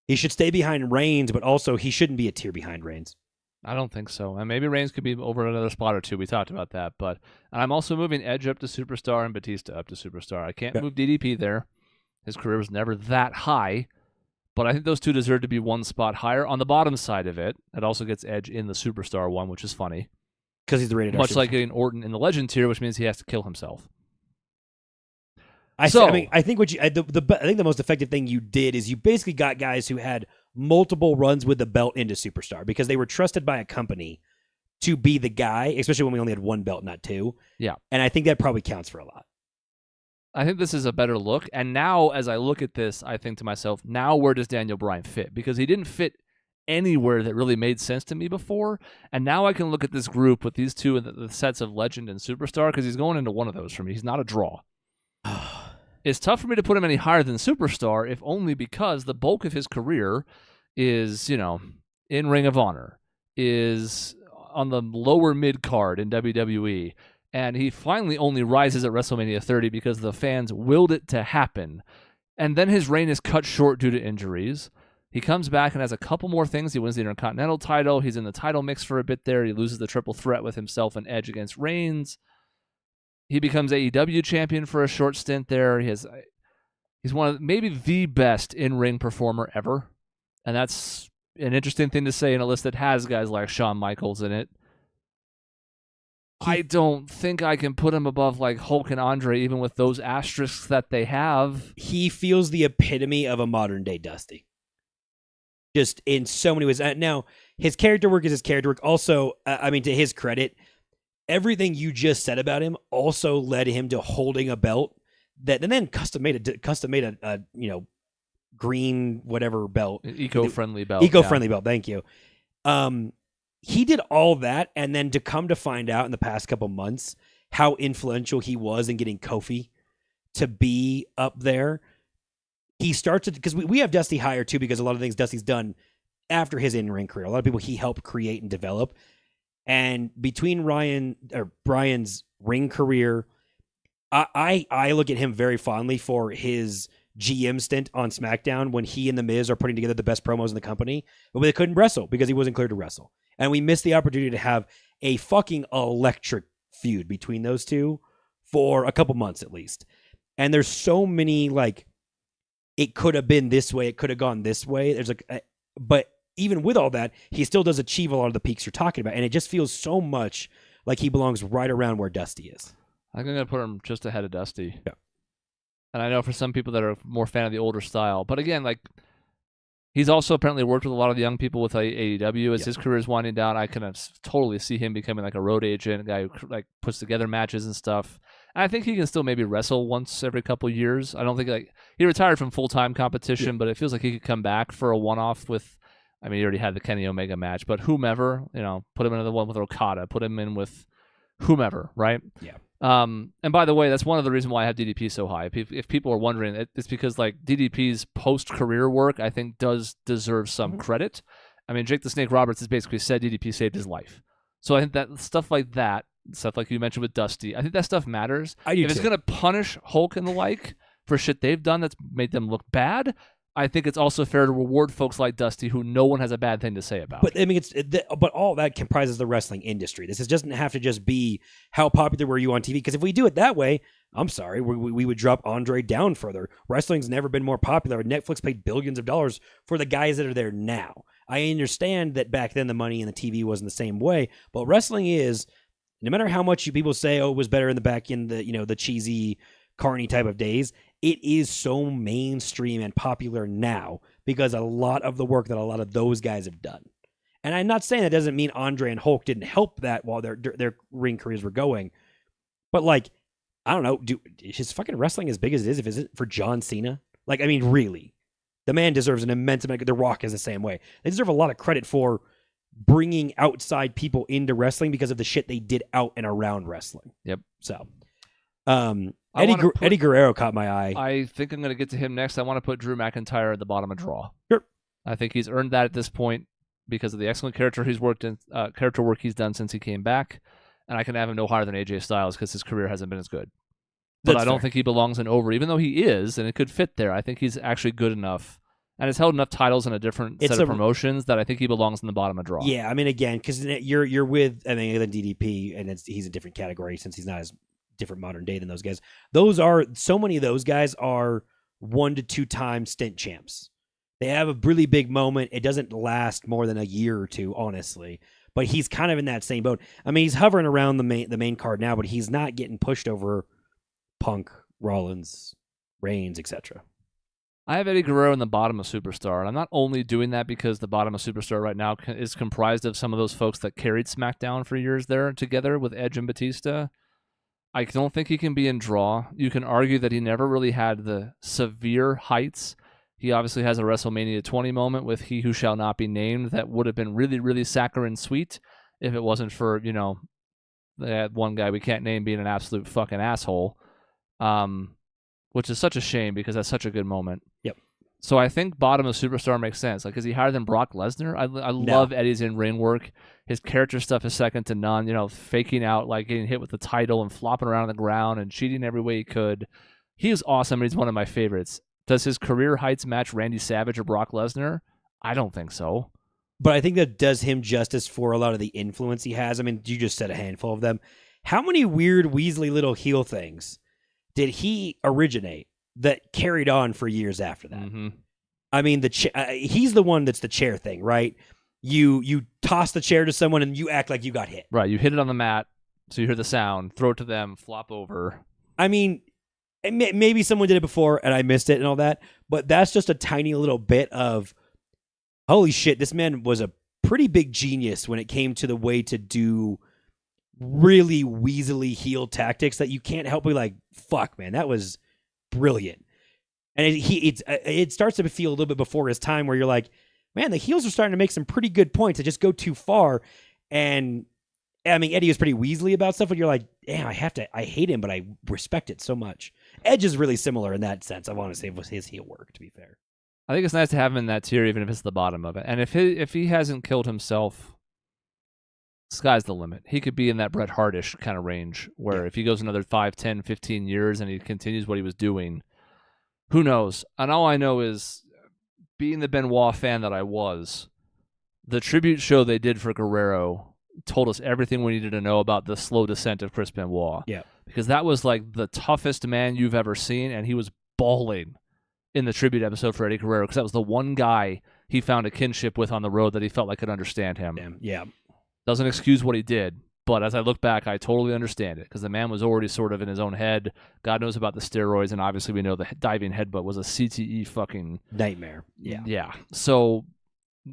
he should stay behind Reigns, but also he shouldn't be a tier behind Reigns. I don't think so. And maybe Reigns could be over another spot or 2. We talked about that. But I'm also moving Edge up to Superstar and Batista up to Superstar. I can't move DDP there. His career was never that high. But I think those 2 deserve to be 1 spot higher. On the bottom side of it, it also gets Edge in the Superstar one, which is funny. Because he's the rated R. Much like getting Orton in the Legend tier, which means he has to kill himself. I think the most effective thing you did is you basically got guys who had multiple runs with the belt into Superstar, because they were trusted by a company to be the guy, especially when we only had 1 belt, not 2. Yeah. And I think that probably counts for a lot. I think this is a better look. And now, as I look at this, I think to myself, now where does Daniel Bryan fit? Because he didn't fit anywhere that really made sense to me before. And now I can look at this group with these 2 and the sets of Legend and Superstar, because he's going into one of those for me. He's not a draw. It's tough for me to put him any higher than Superstar, if only because the bulk of his career is, in Ring of Honor, is on the lower mid card in WWE. And he finally only rises at WrestleMania 30 because the fans willed it to happen. And then his reign is cut short due to injuries. He comes back and has a couple more things. He wins the Intercontinental title. He's in the title mix for a bit there. He loses the triple threat with himself and Edge against Reigns. He becomes AEW champion for a short stint there. He's one of maybe the best in-ring performer ever. And that's an interesting thing to say in a list that has guys like Shawn Michaels in it. I don't think I can put him above like Hulk and Andre, even with those asterisks that they have. He feels the epitome of a modern-day Dusty. Just in so many ways. Now, his character work is his character work. Also, to his credit, everything you just said about him also led him to holding a belt and then custom made a green whatever belt, eco-friendly belt. Belt. Thank you. He did all that, and then to come to find out in the past couple months how influential he was in getting Kofi to be up there. He starts to, because we have Dusty higher too, because a lot of things Dusty's done after his in-ring career, a lot of people he helped create and develop. And between Brian's ring career, I look at him very fondly for his GM stint on SmackDown when he and The Miz are putting together the best promos in the company, but they couldn't wrestle because he wasn't cleared to wrestle. And we missed the opportunity to have a fucking electric feud between those two for a couple months at least. And there's so many, like, it could have been this way, it could have gone this way. But even with all that, he still does achieve a lot of the peaks you're talking about. And it just feels so much like he belongs right around where Dusty is. I think I'm going to put him just ahead of Dusty. Yeah. And I know for some people that are more fan of the older style, but again, like, he's also apparently worked with a lot of the young people with AEW as his career is winding down. I can totally see him becoming like a road agent, a guy who like puts together matches and stuff. And I think he can still maybe wrestle once every couple years. I don't think he retired from full-time competition, but it feels like he could come back for a one-off with, he already had the Kenny Omega match, but whomever, put him in the one with Okada, put him in with whomever, right? Yeah. And by the way, that's one of the reasons why I have DDP so high. If people are wondering, it's because like DDP's post-career work, I think, does deserve some credit. Jake the Snake Roberts has basically said DDP saved his life. So I think that stuff like you mentioned with Dusty, I think that stuff matters. If it's going to punish Hulk and the like for shit they've done that's made them look bad, I think it's also fair to reward folks like Dusty who no one has a bad thing to say about. But I mean, but all that comprises the wrestling industry. This doesn't have to just be how popular were you on TV. Because if we do it that way, I'm sorry, we would drop Andre down further. Wrestling's never been more popular. Netflix paid billions of dollars for the guys that are there now. I understand that back then the money in the TV wasn't the same way, but wrestling is, no matter how much people say, oh, it was better in the back in the cheesy, carny type of days, it is so mainstream and popular now because a lot of the work that a lot of those guys have done. And I'm not saying that doesn't mean Andre and Hulk didn't help that while their ring careers were going. But, like, I don't know, is fucking wrestling as big as it is if it's for John Cena? Like, I mean, really. The man deserves an immense amount. The Rock is the same way. They deserve a lot of credit for bringing outside people into wrestling because of the shit they did out and around wrestling. Yep. So, Eddie Guerrero caught my eye. I think I'm going to get to him next. I want to put Drew McIntyre at the bottom of Draw. Sure. I think he's earned that at this point because of the excellent character work he's done since he came back, and I can have him no higher than AJ Styles because his career hasn't been as good. But I don't think he belongs in Over, even though he is, and it could fit there. I think he's actually good enough, and has held enough titles in a different set of promotions that I think he belongs in the bottom of Draw. Yeah, I mean, again, because you're with, I mean, than DDP, and he's a different category since he's not as different modern day than those guys. So many of those guys are 1 to 2 time stint champs. They have a really big moment. It doesn't last more than a year or two, honestly. But he's kind of in that same boat. I mean, he's hovering around the main card now, but he's not getting pushed over Punk, Rollins, Reigns, etc. I have Eddie Guerrero in the bottom of Superstar, and I'm not only doing that because the bottom of Superstar right now is comprised of some of those folks that carried SmackDown for years there together with Edge and Batista. I don't think he can be in Draw. You can argue that he never really had the severe heights. He obviously has a WrestleMania 20 moment with He Who Shall Not Be Named that would have been really, really saccharine sweet if it wasn't for, that one guy we can't name being an absolute fucking asshole, which is such a shame because that's such a good moment. Yep. So I think bottom of Superstar makes sense. Like, is he higher than Brock Lesnar? I love Eddie's in-ring work. His character stuff is second to none. Faking out, like getting hit with the title and flopping around on the ground and cheating every way he could. He is awesome, and he's one of my favorites. Does his career heights match Randy Savage or Brock Lesnar? I don't think so. But I think that does him justice for a lot of the influence he has. I mean, you just said a handful of them. How many weird Weasley little heel things did he originate that carried on for years after that? Mm-hmm. I mean, he's the one that's the chair thing, right? You toss the chair to someone and you act like you got hit. Right, you hit it on the mat, so you hear the sound, throw it to them, flop over. I mean, maybe someone did it before and I missed it and all that, but that's just a tiny little bit of, holy shit, this man was a pretty big genius when it came to the way to do really weaselly heel tactics that you can't help but be like, fuck, man, that was brilliant. And it starts to feel a little bit before his time where you're like, man, the heels are starting to make some pretty good points that just go too far. And I mean, Eddie was pretty Weasley about stuff, but you're like, damn, I hate him, but I respect it so much. Edge is really similar in that sense. I want to say it was his heel work, to be fair. I think it's nice to have him in that tier, even if it's the bottom of it. And if he hasn't killed himself, sky's the limit. He could be in that Bret Hart-ish kind of range, where if he goes another 5, 10, 15 years and he continues what he was doing, who knows? And all I know is, being the Benoit fan that I was, the tribute show they did for Guerrero told us everything we needed to know about the slow descent of Chris Benoit. Yeah. Because that was like the toughest man you've ever seen, and he was bawling in the tribute episode for Eddie Guerrero because that was the one guy he found a kinship with on the road that he felt like could understand him. Damn. Yeah. Doesn't excuse what he did, but as I look back, I totally understand it because the man was already sort of in his own head. God knows about the steroids, and obviously we know the diving headbutt was a CTE fucking nightmare. Yeah. Yeah. So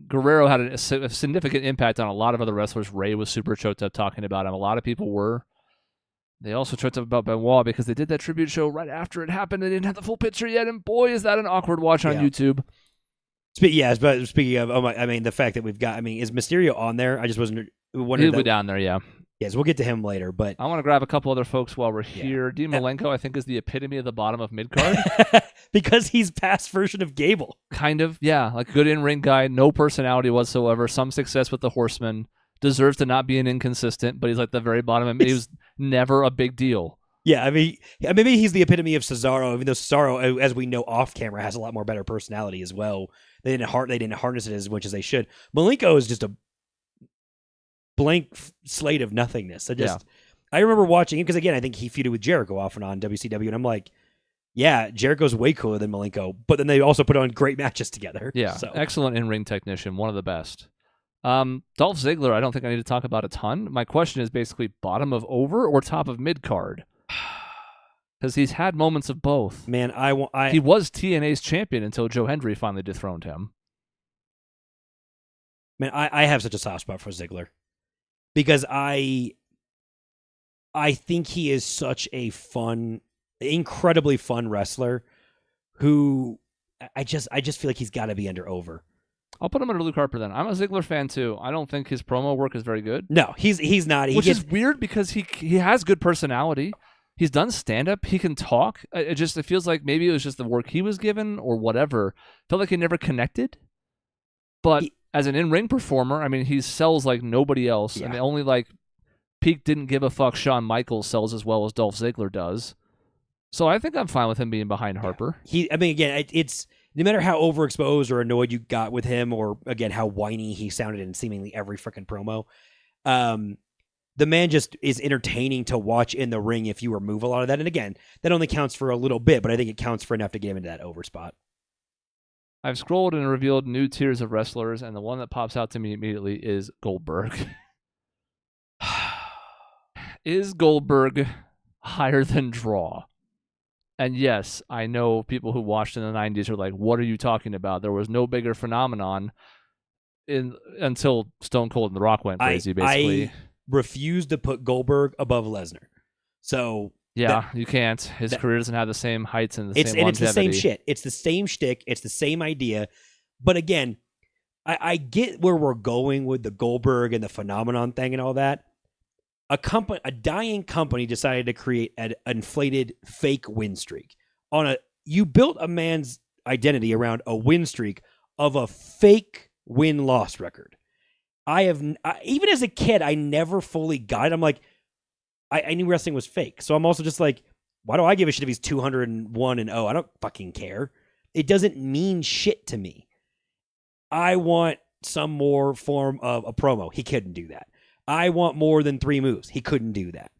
Guerrero had a significant impact on a lot of other wrestlers. Ray was super choked up talking about him. A lot of people were. They also choked up about Benoit because they did that tribute show right after it happened. They didn't have the full picture yet, and boy, is that an awkward watch on YouTube. But speaking of, I mean, the fact that we've got, I mean, is Mysterio on there? I just wasn't wondering. He'll be down there, yeah. Yes, we'll get to him later, but I want to grab a couple other folks while we're here. Dean Malenko, I think, is the epitome of the bottom of mid-card. Because he's past version of Gable. Kind of, yeah. Like, good in-ring guy, no personality whatsoever, some success with the Horsemen, deserves to not be an inconsistent, but he's like the very bottom. He was never a big deal. Yeah, I mean, maybe he's the epitome of Cesaro, even though Cesaro, as we know off camera, has a lot more better personality as well. They didn't harness it as much as they should. Malenko is just a blank slate of nothingness. I remember watching him because, again, I think he feuded with Jericho off and on WCW, and I'm like, yeah, Jericho's way cooler than Malenko, but then they also put on great matches together. Yeah, so. Excellent in-ring technician, one of the best. Dolph Ziggler, I don't think I need to talk about a ton. My question is basically bottom of over or top of mid-card? Because he's had moments of both. Man, he was TNA's champion until Joe Hendry finally dethroned him. Man, I have such a soft spot for Ziggler because I think he is such a incredibly fun wrestler who I just feel like he's got to be under over. I'll put him under Luke Harper then. I'm a Ziggler fan too. I don't think his promo work is very good. No, he's not. Which is weird because he has good personality. He's done stand-up. He can talk. It feels like maybe it was just the work he was given or whatever. Felt like he never connected. But as an in-ring performer, I mean, he sells like nobody else. Yeah. And only like Peak didn't give a fuck Shawn Michaels sells as well as Dolph Ziggler does. So I think I'm fine with him being behind Harper. Again, it's no matter how overexposed or annoyed you got with him or, again, how whiny he sounded in seemingly every freaking promo, the man just is entertaining to watch in the ring if you remove a lot of that. And again, that only counts for a little bit, but I think it counts for enough to get him into that over spot. I've scrolled and revealed new tiers of wrestlers, and the one that pops out to me immediately is Goldberg. Is Goldberg higher than Draw? And yes, I know people who watched in the 90s are like, what are you talking about? There was no bigger phenomenon until Stone Cold and The Rock went crazy, basically. I refuse to put Goldberg above Lesnar. So yeah, you can't. His career doesn't have the same heights and the same longevity. It's the same shit. It's the same shtick. It's the same idea. But again, I get where we're going with the Goldberg and the phenomenon thing and all that. A dying company decided to create an inflated fake win streak. You built a man's identity around a win streak of a fake win-loss record. Even as a kid, I never fully got it. I'm like, I knew wrestling was fake. So I'm also just like, why do I give a shit if he's 201-0? I don't fucking care. It doesn't mean shit to me. I want some more form of a promo. He couldn't do that. I want more than 3 moves. He couldn't do that.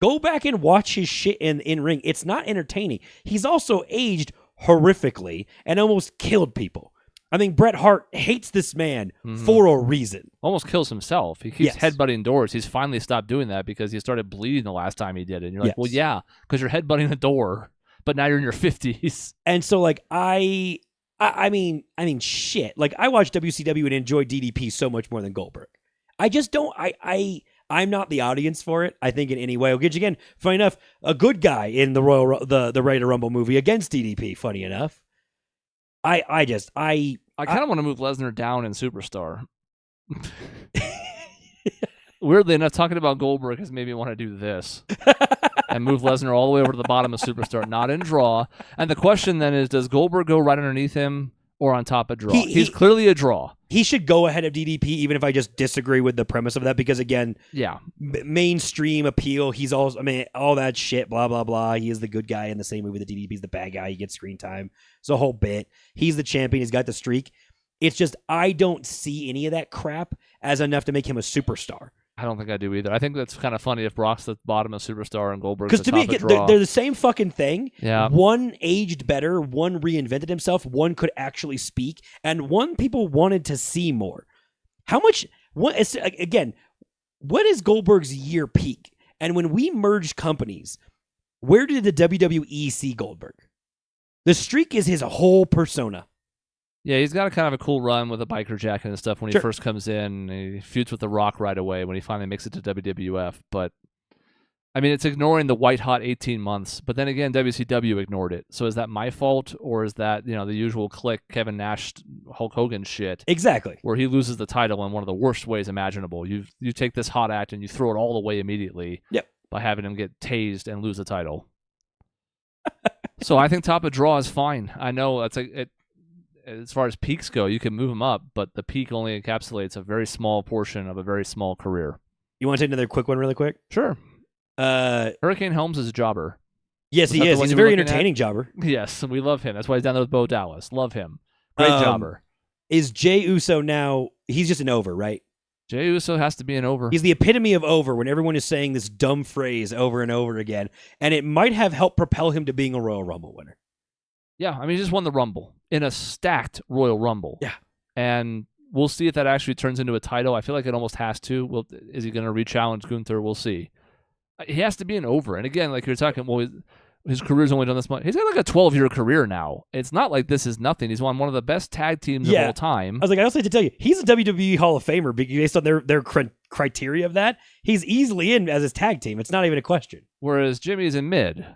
Go back and watch his shit in ring. It's not entertaining. He's also aged horrifically and almost killed people. I mean, Bret Hart hates this man for a reason. Almost kills himself. He keeps headbutting doors. He's finally stopped doing that because he started bleeding the last time he did it. And you're like, well, yeah, because you're headbutting a door, but now you're in your 50s. And so, like, I mean, shit. Like, I watched WCW and enjoyed DDP so much more than Goldberg. I just don't. I'm not the audience for it. I think in any way. Which again, funny enough, a good guy in the Ready to Rumble movie against DDP. Funny enough, I kind of want to move Lesnar down in Superstar. Weirdly enough, talking about Goldberg has made me want to do this and move Lesnar all the way over to the bottom of Superstar, not in Draw. And the question then is, does Goldberg go right underneath him or on top of Draw? He's clearly a Draw. He should go ahead of DDP, even if I just disagree with the premise of that, because again, mainstream appeal. He's also, all that shit, blah blah blah. He is the good guy in the same movie that DDP's the bad guy. He gets screen time. It's a whole bit. He's the champion. He's got the streak. It's just I don't see any of that crap as enough to make him a superstar. I don't think I do either. I think that's kind of funny if Brock's the bottom of Superstar and Goldberg's the top of Draw. They're the same fucking thing. Yeah. One aged better, one reinvented himself, one could actually speak, and one people wanted to see more. What is Goldberg's year peak? And when we merged companies, where did the WWE see Goldberg? The streak is his whole persona. Yeah, he's got a kind of a cool run with a biker jacket and stuff when he first comes in. He feuds with The Rock right away when he finally makes it to WWF. But, I mean, it's ignoring the white-hot 18 months. But then again, WCW ignored it. So is that my fault? Or is that, the usual click Kevin Nash, Hulk Hogan shit? Exactly. Where he loses the title in one of the worst ways imaginable. You take this hot act and you throw it all away immediately by having him get tased and lose the title. So I think top of Draw is fine. I know that's as far as peaks go, you can move him up, but the peak only encapsulates a very small portion of a very small career. You want to take another quick one really quick? Sure. Hurricane Helms is a jobber. Yes, Was that he the is. one He's a you were very looking at? entertaining jobber. Yes, we love him. That's why he's down there with Bo Dallas. Love him. Great Um, jobber. Is Jey Uso now? He's just an over, right? Jey Uso has to be an over. He's the epitome of over when everyone is saying this dumb phrase over and over again, and it might have helped propel him to being a Royal Rumble winner. Yeah, I mean, he just won the Rumble in a stacked Royal Rumble. Yeah. And we'll see if that actually turns into a title. I feel like it almost has to. Is he going to re-challenge Gunther? We'll see. He has to be an over. And again, like you're talking, well, his career's only done this much. He's got like a 12-year career now. It's not like this is nothing. He's won one of the best tag teams of all time. I was like, I also have to tell you, he's a WWE Hall of Famer based on their criteria of that. He's easily in as his tag team. It's not even a question. Whereas Jimmy's in mid.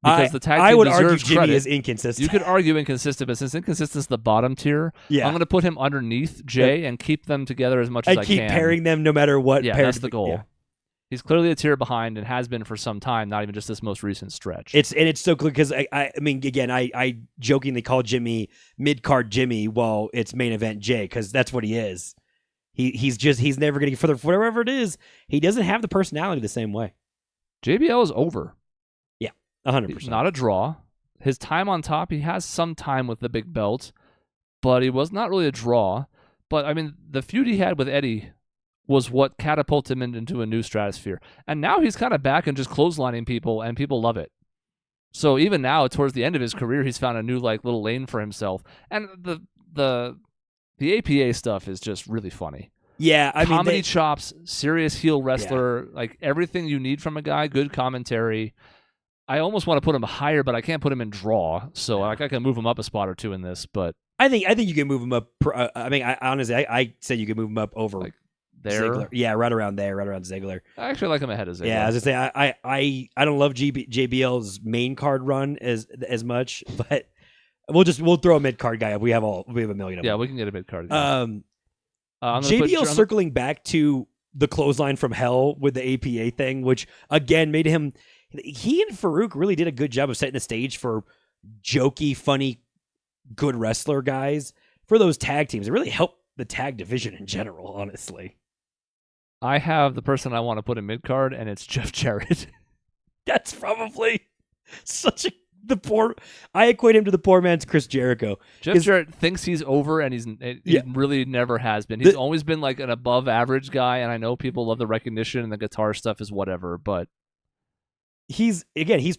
Because the tag team I would argue deserves Jimmy credit. is inconsistent. You could argue inconsistent, but since inconsistent is the bottom tier, Yeah. I'm going to put him underneath Jay and keep them together as much as I can. keep pairing them no matter what. Yeah, that's the goal. Yeah. He's clearly a tier behind and has been for some time, not even just this most recent stretch. It's so clear because I mean, again, I jokingly call Jimmy mid-card Jimmy while it's main event Jay because that's what he is. He's never going to get further. Whatever it is, he doesn't have the personality the same way. JBL is over. 100%. Not a draw. His time on top, he has some time with the big belt, but he was not really a draw. But, I mean, the feud he had with Eddie was what catapulted him into a new stratosphere. And now he's kind of back and just clotheslining people, and people love it. So even now, towards the end of his career, he's found a new like little lane for himself. And the APA stuff is just really funny. Yeah, I mean, comedy chops, serious heel wrestler, like everything you need from a guy, good commentary. I almost want to put him higher, but I can't put him in draw. So I can move him up a spot or two in this. But I think you can move him up. I mean, honestly, I say you can move him up over like there. Ziggler. Yeah, right around there, right around Ziggler. I actually like him ahead of Ziggler. Yeah, as I say, I don't love JBL's main card run as much, but we'll throw a mid card guy up. We have a million of them. Yeah, we can get a mid card. JBL circling back to the clothesline from hell with the APA thing, which again made him. He and Farouk really did a good job of setting the stage for jokey, funny, good wrestler guys for those tag teams. It really helped the tag division in general, honestly. I have the person I want to put in mid card, and it's Jeff Jarrett. That's probably I equate him to the poor man's Chris Jericho. Jeff Jarrett thinks he's over, and he really never has been. He's always been like an above average guy, and I know people love the recognition and the guitar stuff is whatever, but he's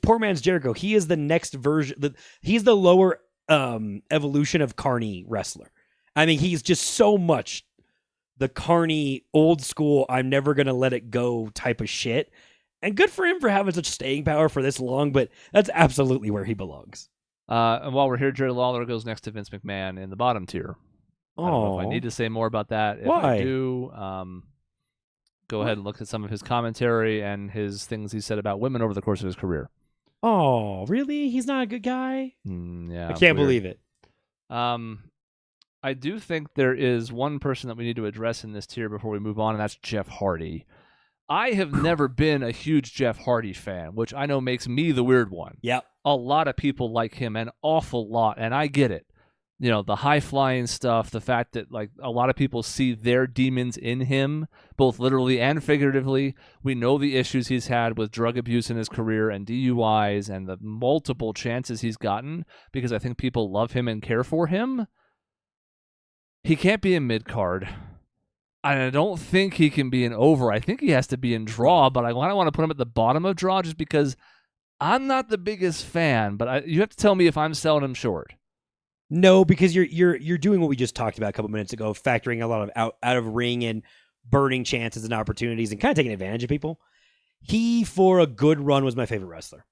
poor man's Jericho. He is the next version. He's the lower evolution of Carney wrestler. I mean, he's just so much the Carney old school, I'm never going to let it go type of shit. And good for him for having such staying power for this long, but that's absolutely where he belongs. And while we're here, Jerry Lawler goes next to Vince McMahon in the bottom tier. I don't know if I need to say more about that. If Why? I do, go ahead and look at some of his commentary and his things he said about women over the course of his career. Oh, really? He's not a good guy? Yeah, I can't believe it. I do think there is one person that we need to address in this tier before we move on, and that's Jeff Hardy. I have never been a huge Jeff Hardy fan, which I know makes me the weird one. Yep. A lot of people like him, an awful lot, and I get it. You know, the high-flying stuff, the fact that like a lot of people see their demons in him, both literally and figuratively. We know the issues he's had with drug abuse in his career and DUIs and the multiple chances he's gotten because I think people love him and care for him. He can't be in mid-card. And I don't think he can be an over. I think he has to be in draw, but I don't want to put him at the bottom of draw just because I'm not the biggest fan, but you have to tell me if I'm selling him short. No, because you're doing what we just talked about a couple minutes ago, factoring a lot of out of ring and burning chances and opportunities and kind of taking advantage of people. He, for a good run, was my favorite wrestler.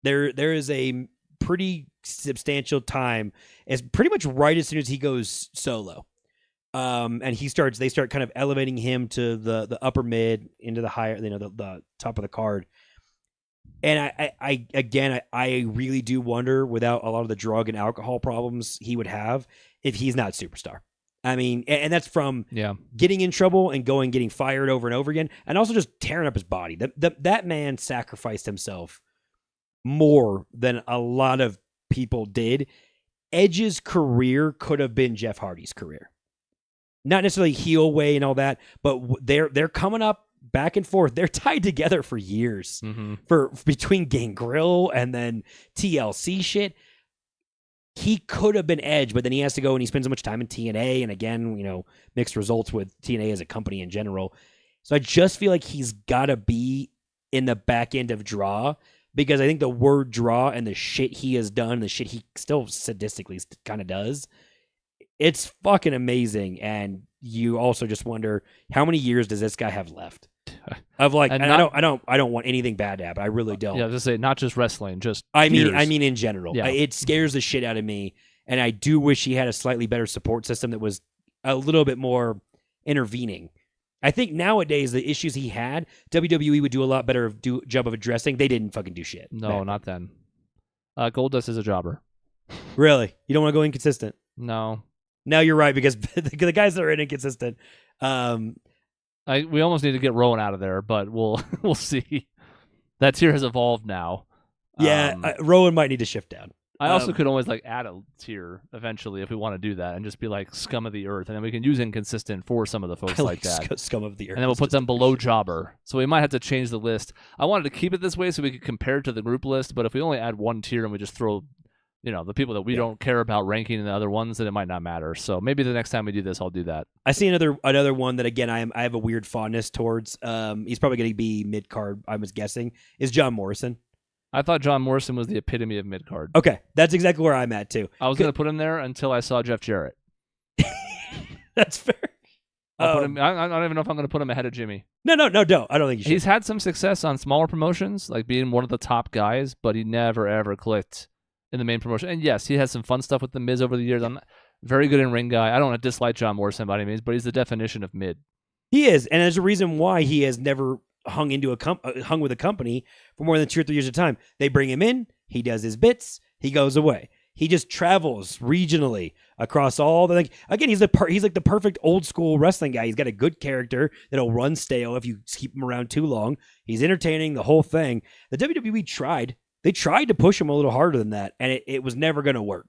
There is a pretty substantial time, as pretty much right as soon as he goes solo. And they start kind of elevating him to the upper mid into the higher, the top of the card. And I really do wonder, without a lot of the drug and alcohol problems he would have, if he's not superstar. I mean, and that's from getting in trouble and getting fired over and over again, and also just tearing up his body. That man sacrificed himself more than a lot of people did. Edge's career could have been Jeff Hardy's career. Not necessarily heel way and all that, but they're coming up. back and forth. They're tied together for years. For between Gangrel and then TLC shit. He could have been Edge, but then he has to go and he spends so much time in TNA. And again, mixed results with TNA as a company in general. So I just feel like he's got to be in the back end of Draw, because I think the word Draw and the shit he has done, the shit he still sadistically kind of does, it's fucking amazing. And you also just wonder, how many years does this guy have left? Of like, and I don't want anything bad to happen. I really don't. Yeah, just say not just wrestling, just I mean years. in general. Yeah. It scares the shit out of me, and I do wish he had a slightly better support system that was a little bit more intervening. I think nowadays the issues he had, WWE would do a lot better job of addressing. They didn't fucking do shit. No, not then. Goldust is a jobber. Really? You don't want to go inconsistent? No. Now you're right, because the guys that are inconsistent. We almost need to get Rowan out of there, but we'll see. That tier has evolved now. Yeah, Rowan might need to shift down. I also could always add a tier eventually if we want to do that, and just be like scum of the earth, and then we can use inconsistent for some of the folks like that. Scum of the earth, and then we'll put them below jobber. So we might have to change the list. I wanted to keep it this way so we could compare it to the group list, but if we only add one tier and we just throw, the people that we don't care about ranking in the other ones, then it might not matter. So maybe the next time we do this, I'll do that. I see another one that again I have a weird fondness towards. He's probably going to be mid card. I was guessing is John Morrison. I thought John Morrison was the epitome of mid card. Okay, that's exactly where I'm at too. I was going to put him there until I saw Jeff Jarrett. That's fair. I don't even know if I'm going to put him ahead of Jimmy. No, don't. I don't think you should. He's had some success on smaller promotions, like being one of the top guys, but he never ever clicked in the main promotion. And yes, he has some fun stuff with the Miz over the years. I'm very good in ring guy. I don't dislike John Morrison by any means, but he's the definition of mid. He is, and there's a reason why he has never hung with a company for more than 2 or 3 years at a time. They bring him in, he does his bits, he goes away. He just travels regionally across all the again. He's like the perfect old school wrestling guy. He's got a good character that'll run stale if you keep him around too long. He's entertaining, the whole thing. The WWE tried. They tried to push him a little harder than that, and it was never going to work.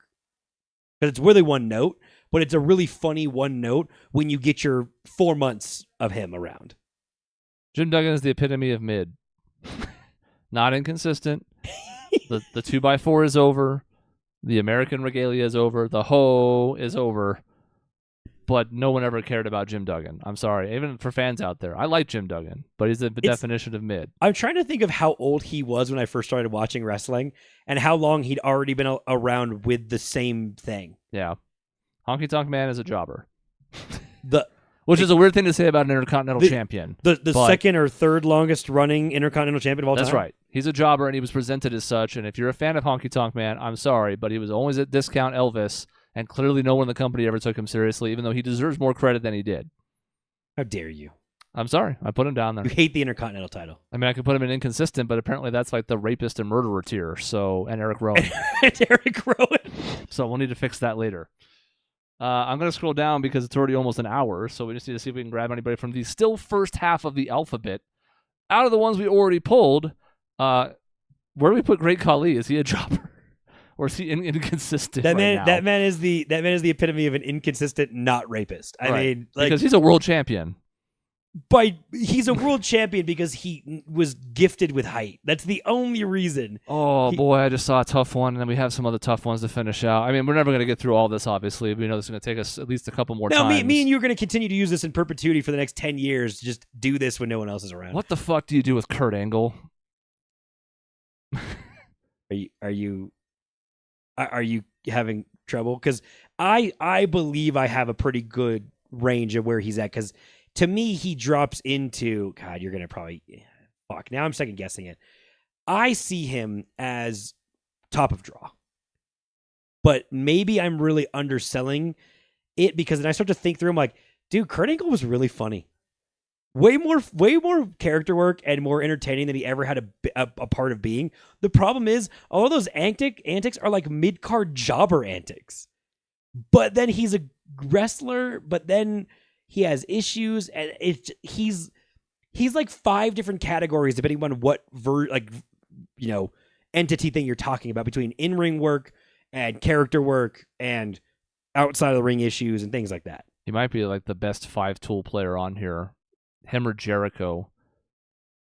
Because it's really one note, but it's a really funny one note when you get your 4 months of him around. Jim Duggan is the epitome of mid. Not inconsistent. The 2x4 is over. The American regalia is over. The hoe is over. But no one ever cared about Jim Duggan. I'm sorry. Even for fans out there. I like Jim Duggan, but he's the definition of mid. I'm trying to think of how old he was when I first started watching wrestling and how long he'd already been around with the same thing. Yeah. Honky Tonk Man is a jobber. Which is a weird thing to say about an Intercontinental Champion. The second or third longest running Intercontinental Champion of all time. That's right. He's a jobber, and he was presented as such. And if you're a fan of Honky Tonk Man, I'm sorry, but he was always at discount Elvis, and clearly no one in the company ever took him seriously, even though he deserves more credit than he did. How dare you? I'm sorry. I put him down there. You hate the Intercontinental title. I mean, I could put him in inconsistent, but apparently that's like the rapist and murderer tier. And Eric Rowan. Eric Rowan. So we'll need to fix that later. I'm going to scroll down because it's already almost an hour, so we just need to see if we can grab anybody from the still first half of the alphabet. Out of the ones we already pulled, where do we put Great Khali? Is he a jobber? Or is he inconsistent that man, right now? That man is the epitome of an inconsistent, not rapist. I mean, because he's a world champion. He's a world champion because he was gifted with height. That's the only reason. Oh, boy, I just saw a tough one, and then we have some other tough ones to finish out. I mean, we're never going to get through all this, obviously. We know this is going to take us at least a couple more times. Me and you are going to continue to use this in perpetuity for the next 10 years. Just do this when no one else is around. What the fuck do you do with Kurt Angle? Are you having trouble? Because I believe I have a pretty good range of where he's at, because to me, he drops into, God, you're going to probably, fuck, now I'm second guessing it. I see him as top of draw. But maybe I'm really underselling it, because then I start to think through, I'm like, dude, Kurt Angle was really funny. Way more character work and more entertaining than he ever had a part of being. The problem is, all of those antics are like mid-card jobber antics. But then he's a wrestler, but then he has issues, and he's like 5 different categories depending on what entity thing you're talking about, between in-ring work and character work and outside of the ring issues and things like that. He might be like the best 5-tool player on here. Him or Jericho.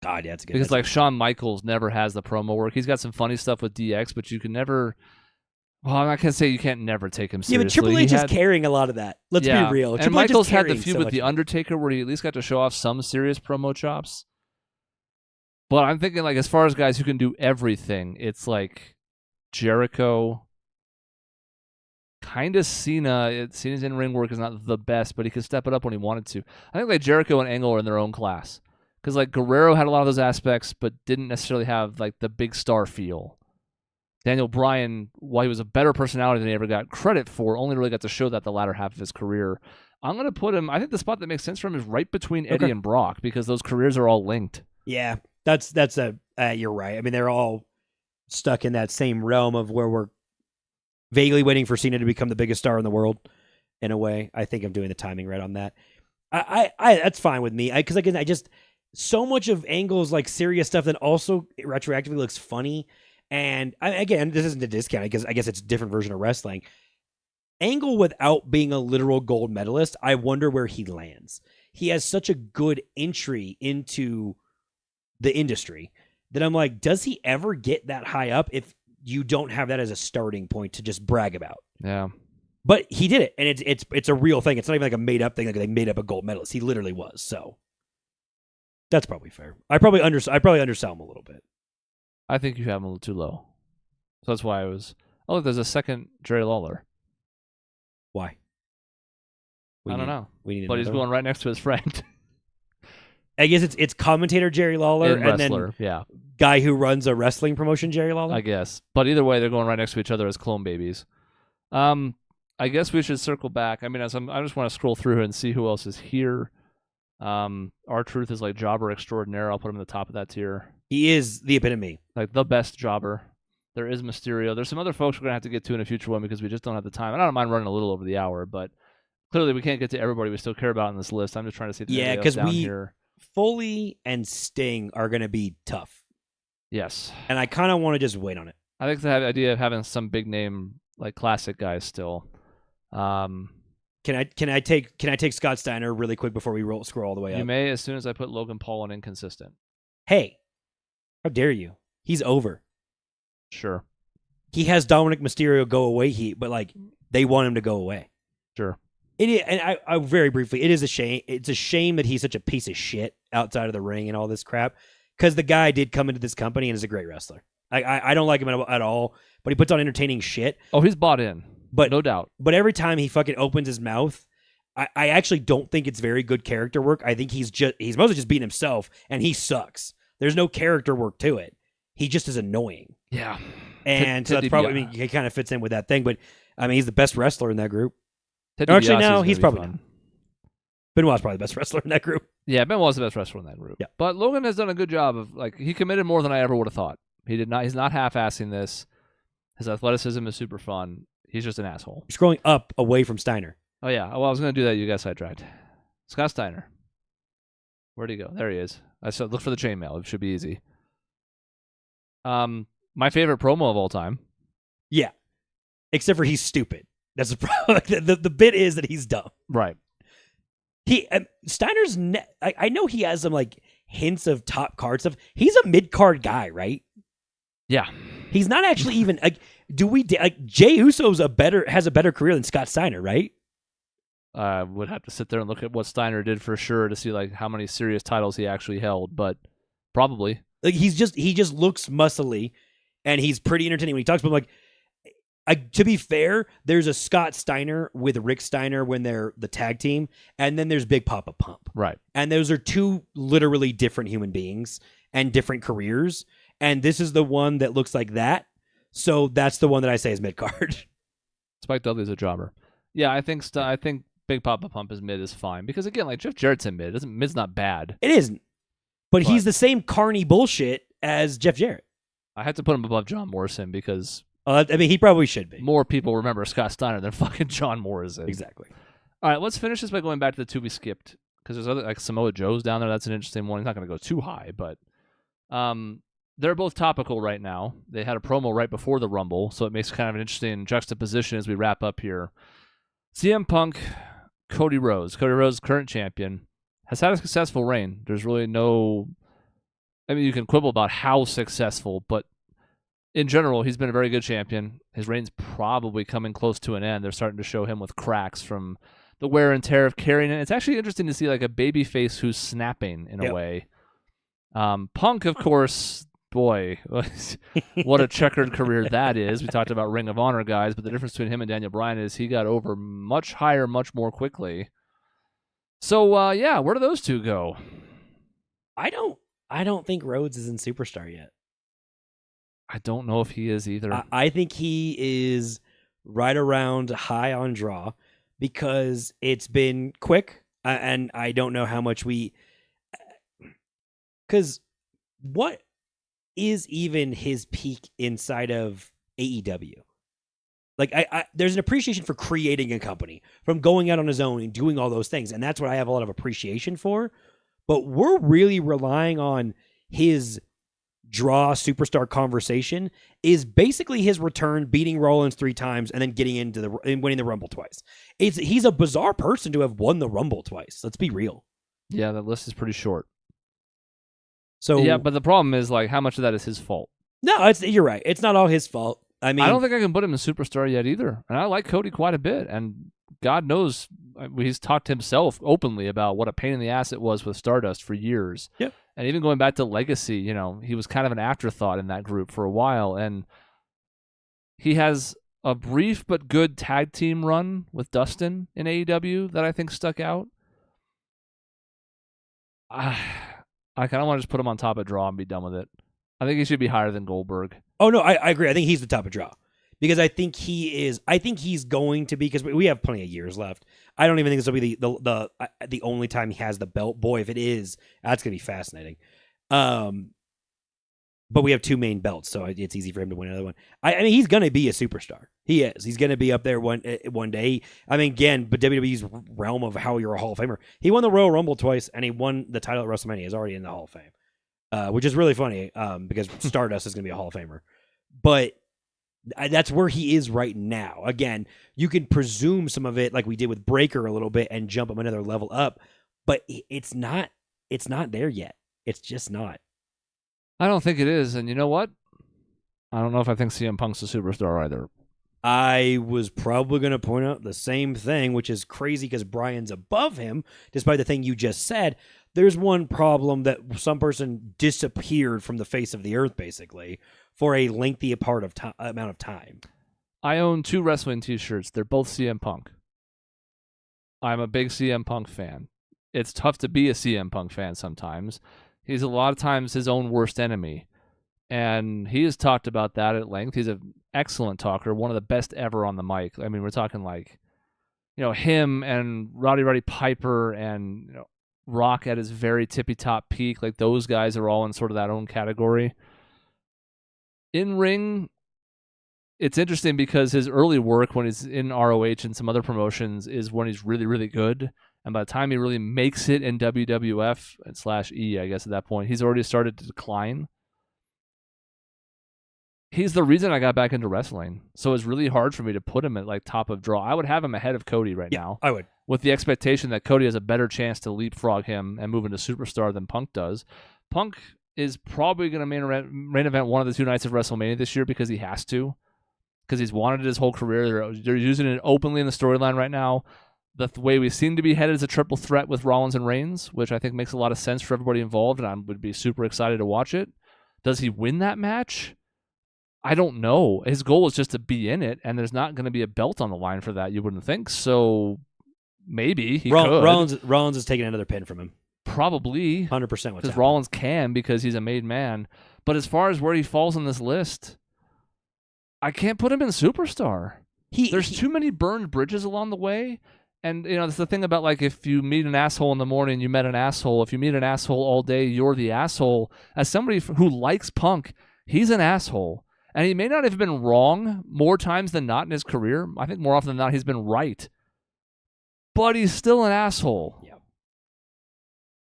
God, yeah, that's a good. Because like Shawn Michaels never has the promo work. He's got some funny stuff with DX, but you can never. Well, I'm not gonna say you can't never take him seriously. Yeah, but Triple H is carrying a lot of that. Let's be real. And Triple H Michaels is had the feud so with The Undertaker where he at least got to show off some serious promo chops. But I'm thinking, like, as far as guys who can do everything, it's like Jericho, kind of Cena. Cena's in-ring work is not the best, but he could step it up when he wanted to. I think like Jericho and Angle are in their own class. Because like Guerrero had a lot of those aspects, but didn't necessarily have like the big star feel. Daniel Bryan, while he was a better personality than he ever got credit for, only really got to show that the latter half of his career. I'm going to put him, I think the spot that makes sense for him is right between Eddie and Brock, because those careers are all linked. Yeah, you're right. I mean, they're all stuck in that same realm of where we're vaguely waiting for Cena to become the biggest star in the world, in a way. I think I'm doing the timing right on that. I that's fine with me. Because again, I just, so much of Angle's like serious stuff that also retroactively looks funny. And again, this isn't a discount because I guess it's a different version of wrestling. Angle, without being a literal gold medalist, I wonder where he lands. He has such a good entry into the industry that I'm like, does he ever get that high up if you don't have that as a starting point to just brag about? Yeah. But he did it, and it's a real thing. It's not even like a made up thing, like they made up a gold medalist. He literally was. So that's probably fair. I probably undersell him a little bit. I think you have him a little too low. So that's why I was. Oh, there's a second Jerry Lawler. Why? I don't know. But he's going right next to his friend. I guess it's commentator Jerry Lawler and wrestler, then guy who runs a wrestling promotion, Jerry Lawler. I guess. But either way, they're going right next to each other as clone babies. I guess we should circle back. I mean, I just want to scroll through and see who else is here. R-Truth is like jobber extraordinaire. I'll put him at the top of that tier. He is the epitome. Like the best jobber. There is Mysterio. There's some other folks we're going to have to get to in a future one because we just don't have the time. And I don't mind running a little over the hour, but clearly we can't get to everybody we still care about in this list. I'm just trying to see if there's because down here. Foley and Sting are going to be tough. Yes. And I kind of want to just wait on it. I think the idea of having some big name, like classic guys still. Can I take Scott Steiner really quick before we scroll all the way up? You may, as soon as I put Logan Paul on inconsistent. Hey, how dare you? He's over. Sure. He has Dominic Mysterio go away heat, but like they want him to go away. Sure. It is, and I very briefly, it is a shame. It's a shame that he's such a piece of shit outside of the ring and all this crap. Because the guy did come into this company and is a great wrestler. I don't like him at all, but he puts on entertaining shit. Oh, he's bought in. But no doubt. But every time he fucking opens his mouth, I actually don't think it's very good character work. I think he's mostly just being himself, and he sucks. There's no character work to it. He just is annoying. Yeah. And so that's probably, I mean, he kind of fits in with that thing, but I mean, he's the best wrestler in that group. Actually, no, he's probably not. Benoit's probably the best wrestler in that group. Yeah, Benoit's the best wrestler in that group. Yeah. But Logan has done a good job of, like, he committed more than I ever would have thought. He's not half-assing this. His athleticism is super fun. He's just an asshole. Scrolling up away from Steiner. Oh, yeah. Well, I was going to do that. You got sidetracked. Scott Steiner. Where'd he go? There he is. I said, look for the chainmail. It should be easy. My favorite promo of all time. Yeah. Except for he's stupid. That's the problem. The bit is that he's dumb. Right. Steiner's. I know he has some like hints of top card stuff. He's a mid card guy, right? Yeah. He's not actually even. Jey Uso's has a better career than Scott Steiner, right? I would have to sit there and look at what Steiner did for sure to see like how many serious titles he actually held, but probably. Like he just looks muscly, and he's pretty entertaining when he talks. But like, to be fair, there's a Scott Steiner with Rick Steiner when they're the tag team, and then there's Big Papa Pump. Right. And those are two literally different human beings and different careers. And this is the one that looks like that. So that's the one that I say is mid card. Spike Dudley's a jobber. Yeah, I think Big Papa Pump is mid is fine because again, like Jeff Jarrett's in mid. Mid's not bad. It isn't. But he's the same carny bullshit as Jeff Jarrett. I had to put him above John Morrison because I mean, he probably should be. More people remember Scott Steiner than fucking John Morrison. Exactly. All right, let's finish this by going back to the two we skipped because there's other like Samoa Joe's down there. That's an interesting one. He's not going to go too high, but they're both topical right now. They had a promo right before the Rumble, so it makes kind of an interesting juxtaposition as we wrap up here. CM Punk, Cody Rhodes. Cody Rhodes, current champion, has had a successful reign. There's really no I mean, you can quibble about how successful, but in general, he's been a very good champion. His reign's probably coming close to an end. They're starting to show him with cracks from the wear and tear of carrying it. It's actually interesting to see like a baby face who's snapping in a way. Punk, of course, boy, what a checkered career that is. We talked about Ring of Honor guys, but the difference between him and Daniel Bryan is he got over much higher, much more quickly. So, yeah, where do those two go? I don't think Rhodes is in Superstar yet. I don't know if he is either. I think he is right around high on draw because it's been quick, and I don't know how much because what is even his peak inside of AEW? Like, there's an appreciation for creating a company, from going out on his own and doing all those things, and that's what I have a lot of appreciation for. But we're really relying on his draw superstar conversation is basically his return, beating Rollins 3 times and then getting into and winning the Rumble twice. He's a bizarre person to have won the Rumble twice. Let's be real. Yeah, that list is pretty short. So yeah, but the problem is like how much of that is his fault? No, you're right. It's not all his fault. I mean, I don't think I can put him in Superstar yet either. And I like Cody quite a bit. And God knows he's talked himself openly about what a pain in the ass it was with Stardust for years. Yep. And even going back to Legacy, you know, he was kind of an afterthought in that group for a while. And he has a brief but good tag team run with Dustin in AEW that I think stuck out. I kind of want to just put him on top of Draw and be done with it. I think he should be higher than Goldberg. Oh, no, I agree. I think he's the top of Draw. Because I think he's going to be, because we have plenty of years left. I don't even think this will be the only time he has the belt. Boy, if it is, that's going to be fascinating. But we have 2 main belts, so it's easy for him to win another one. I mean, he's going to be a superstar. He is. He's going to be up there one day. I mean, again, but WWE's realm of how you're a Hall of Famer. He won the Royal Rumble twice, and he won the title at WrestleMania. He's already in the Hall of Fame, which is really funny because Stardust is going to be a Hall of Famer. But that's where he is right now. Again, you can presume some of it like we did with Breaker a little bit and jump him another level up, but it's not there yet. It's just not. I don't think it is. And you know what? I don't know if I think CM Punk's a superstar either. I was probably going to point out the same thing, which is crazy because Bryan's above him, despite the thing you just said. There's one problem that some person disappeared from the face of the earth, basically, for a lengthy amount of time. I own 2 wrestling t-shirts. They're both CM Punk. I'm a big CM Punk fan. It's tough to be a CM Punk fan sometimes. He's a lot of times his own worst enemy. And he has talked about that at length. He's an excellent talker, one of the best ever on the mic. I mean, we're talking like, you know, him and Roddy Piper and, you know, Rock at his very tippy-top peak. Like, those guys are all in sort of that own category. In ring, it's interesting because his early work when he's in ROH and some other promotions is when he's really, really good. And by the time he really makes it in WWF / E, I guess at that point, he's already started to decline. He's the reason I got back into wrestling. So it's really hard for me to put him at like top of draw. I would have him ahead of Cody right now. I would. With the expectation that Cody has a better chance to leapfrog him and move into superstar than Punk does. Punk is probably going to main event one of the 2 nights of WrestleMania this year because he has to. Because he's wanted it his whole career. They're using it openly in the storyline right now. The way we seem to be headed is a triple threat with Rollins and Reigns, which I think makes a lot of sense for everybody involved, and I would be super excited to watch it. Does he win that match? I don't know. His goal is just to be in it, and there's not going to be a belt on the line for that, you wouldn't think. So maybe he could. Rollins is taking another pin from him. Probably. 100% because Rollins can because he's a made man. But as far as where he falls on this list, I can't put him in superstar. There's too many burned bridges along the way. And, you know, that's the thing about, like, if you meet an asshole in the morning, you met an asshole. If you meet an asshole all day, you're the asshole. As somebody who likes Punk, he's an asshole. And he may not have been wrong more times than not in his career. I think more often than not, he's been right. But he's still an asshole. Yeah.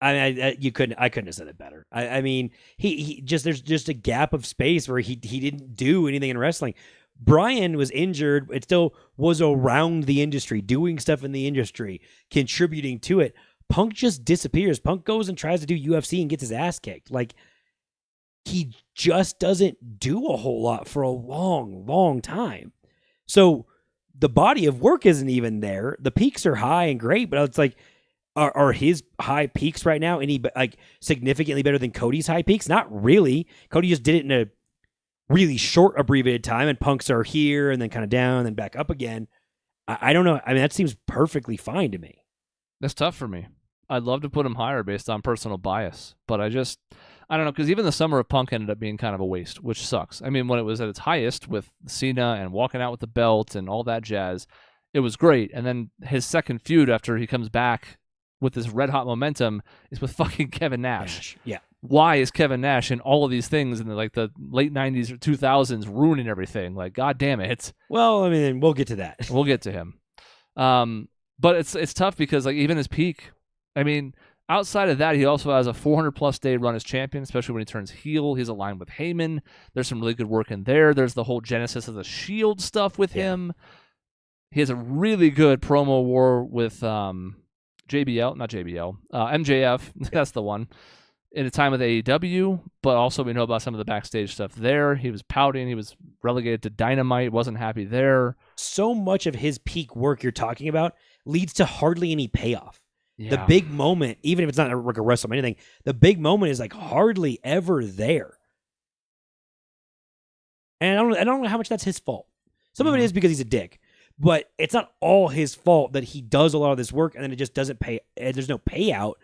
I couldn't have said it better. I mean, there's just a gap of space where he didn't do anything in wrestling. Bryan was injured. It still was around the industry, doing stuff in the industry, contributing to it. Punk just disappears. Punk goes and tries to do UFC and gets his ass kicked. Like, he just doesn't do a whole lot for a long, long time. So the body of work isn't even there. The peaks are high and great, but it's like, are his high peaks right now any like significantly better than Cody's high peaks? Not really. Cody just did it in a really short abbreviated time, and Punks are here and then kind of down and then back up again. I don't know. I mean, that seems perfectly fine to me. That's tough for me. I'd love to put him higher based on personal bias, but I don't know, because even the summer of Punk ended up being kind of a waste, which sucks. I mean, when it was at its highest with Cena and walking out with the belt and all that jazz, it was great. And then his second feud after he comes back with this red hot momentum is with fucking Kevin Nash. Yeah. Why is Kevin Nash in all of these things in the late 90s or 2000s ruining everything? Like, God damn it. Well, I mean, we'll get to that. We'll get to him. But it's tough because like even his peak, I mean, outside of that, he also has a 400-plus day run as champion, especially when he turns heel. He's aligned with Heyman. There's some really good work in there. There's the whole genesis of the Shield stuff with him. He has a really good promo war with MJF. That's the one. In a time with AEW, but also we know about some of the backstage stuff there. He was pouting. He was relegated to Dynamite. Wasn't happy there. So much of his peak work you're talking about leads to hardly any payoff. Yeah. The big moment, even if it's not like a wrestle or anything, the big moment is like hardly ever there. And I don't know how much that's his fault. Some of it is because he's a dick, but it's not all his fault that he does a lot of this work and then it just doesn't pay. There's no payout,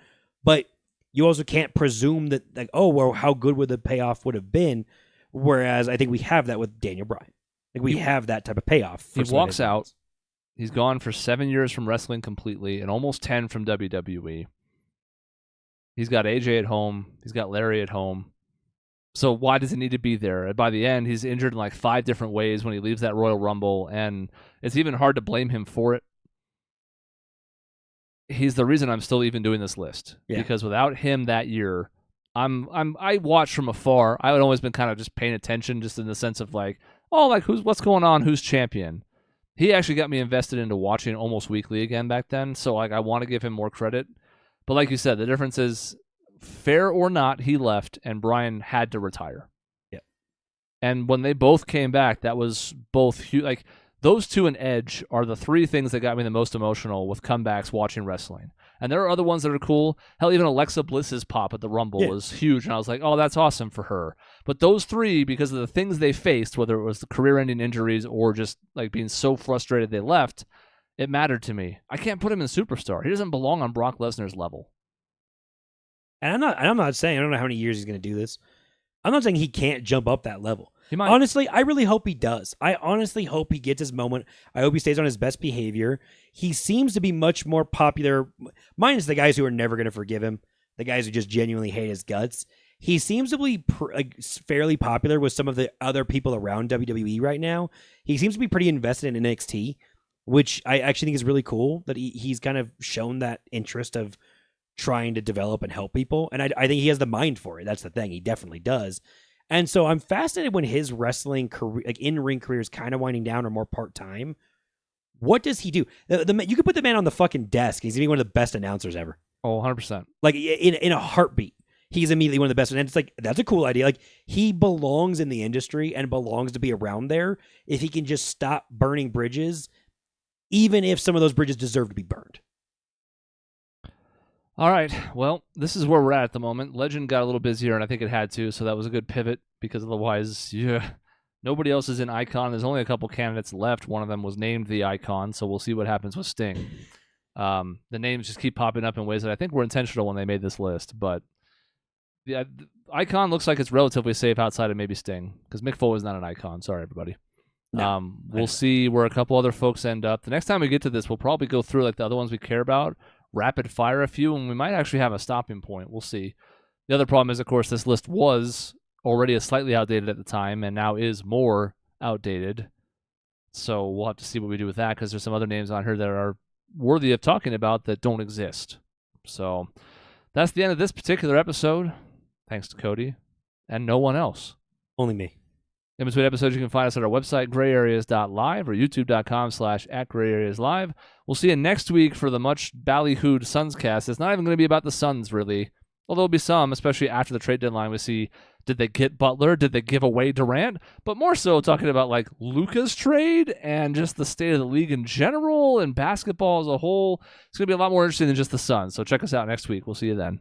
but you also can't presume that, like, oh, well, how good would the payoff would have been? Whereas I think we have that with Daniel Bryan. Like, we have that type of payoff. He walks out. He's gone for 7 years from wrestling completely and almost 10 from WWE. He's got AJ at home. He's got Larry at home. So why does he need to be there? And by the end, he's injured in like 5 different ways when he leaves that Royal Rumble, and it's even hard to blame him for it. He's the reason I'm still even doing this list, because without him that year, I watched from afar. I had always been kind of just paying attention, just in the sense of like, oh, like what's going on, who's champion. He actually got me invested into watching almost weekly again back then, so like I want to give him more credit. But like you said, the difference is, fair or not, he left and Bryan had to retire. Yeah, and when they both came back, that was both huge. Like, those two and Edge are the 3 things that got me the most emotional with comebacks watching wrestling. And there are other ones that are cool. Hell, even Alexa Bliss's pop at the Rumble was huge, and I was like, oh, that's awesome for her. But those 3, because of the things they faced, whether it was the career-ending injuries or just like being so frustrated they left, it mattered to me. I can't put him in superstar. He doesn't belong on Brock Lesnar's level. And I'm not saying, I don't know how many years he's going to do this. I'm not saying he can't jump up that level. He might. Honestly, I really hope he does. I honestly hope he gets his moment. I hope he stays on his best behavior. He seems to be much more popular, minus the guys who are never going to forgive him, the guys who just genuinely hate his guts. He seems to be fairly popular with some of the other people around WWE right now. He seems to be pretty invested in NXT, which I actually think is really cool, that he's kind of shown that interest of trying to develop and help people. And I think he has the mind for it. That's the thing. He definitely does. And so I'm fascinated when his wrestling career, like in-ring career, is kind of winding down or more part-time. What does he do? You could put the man on the fucking desk. He's going to be one of the best announcers ever. Oh, 100%. Like, in a heartbeat, he's immediately one of the best. And it's like, that's a cool idea. Like, he belongs in the industry and belongs to be around there if he can just stop burning bridges, even if some of those bridges deserve to be burned. All right, well, this is where we're at the moment. Legend got a little busier, and I think it had to, so that was a good pivot, because otherwise, nobody else is in Icon. There's only a couple candidates left. One of them was named the Icon, so we'll see what happens with Sting. The names just keep popping up in ways that I think were intentional when they made this list, but the Icon looks like it's relatively safe outside of maybe Sting, because Mick Foley's not an Icon. Sorry, everybody. No, we'll see where a couple other folks end up. The next time we get to this, we'll probably go through like the other ones we care about, rapid fire a few, and we might actually have a stopping point. We'll see. The other problem is, of course, this list was already slightly outdated at the time and now is more outdated. So we'll have to see what we do with that, because there's some other names on here that are worthy of talking about that don't exist. So that's the end of this particular episode. Thanks to Cody and no one else. Only me. In between episodes, you can find us at our website, grayareas.live, or youtube.com/@grayareaslive. We'll see you next week for the much ballyhooed Suns cast. It's not even going to be about the Suns, really. Although there'll be some, especially after the trade deadline. We see Did they get Butler? Did they give away Durant? But more so talking about like Luka's trade and just the state of the league in general and basketball as a whole. It's going to be a lot more interesting than just the Suns. So check us out next week. We'll see you then.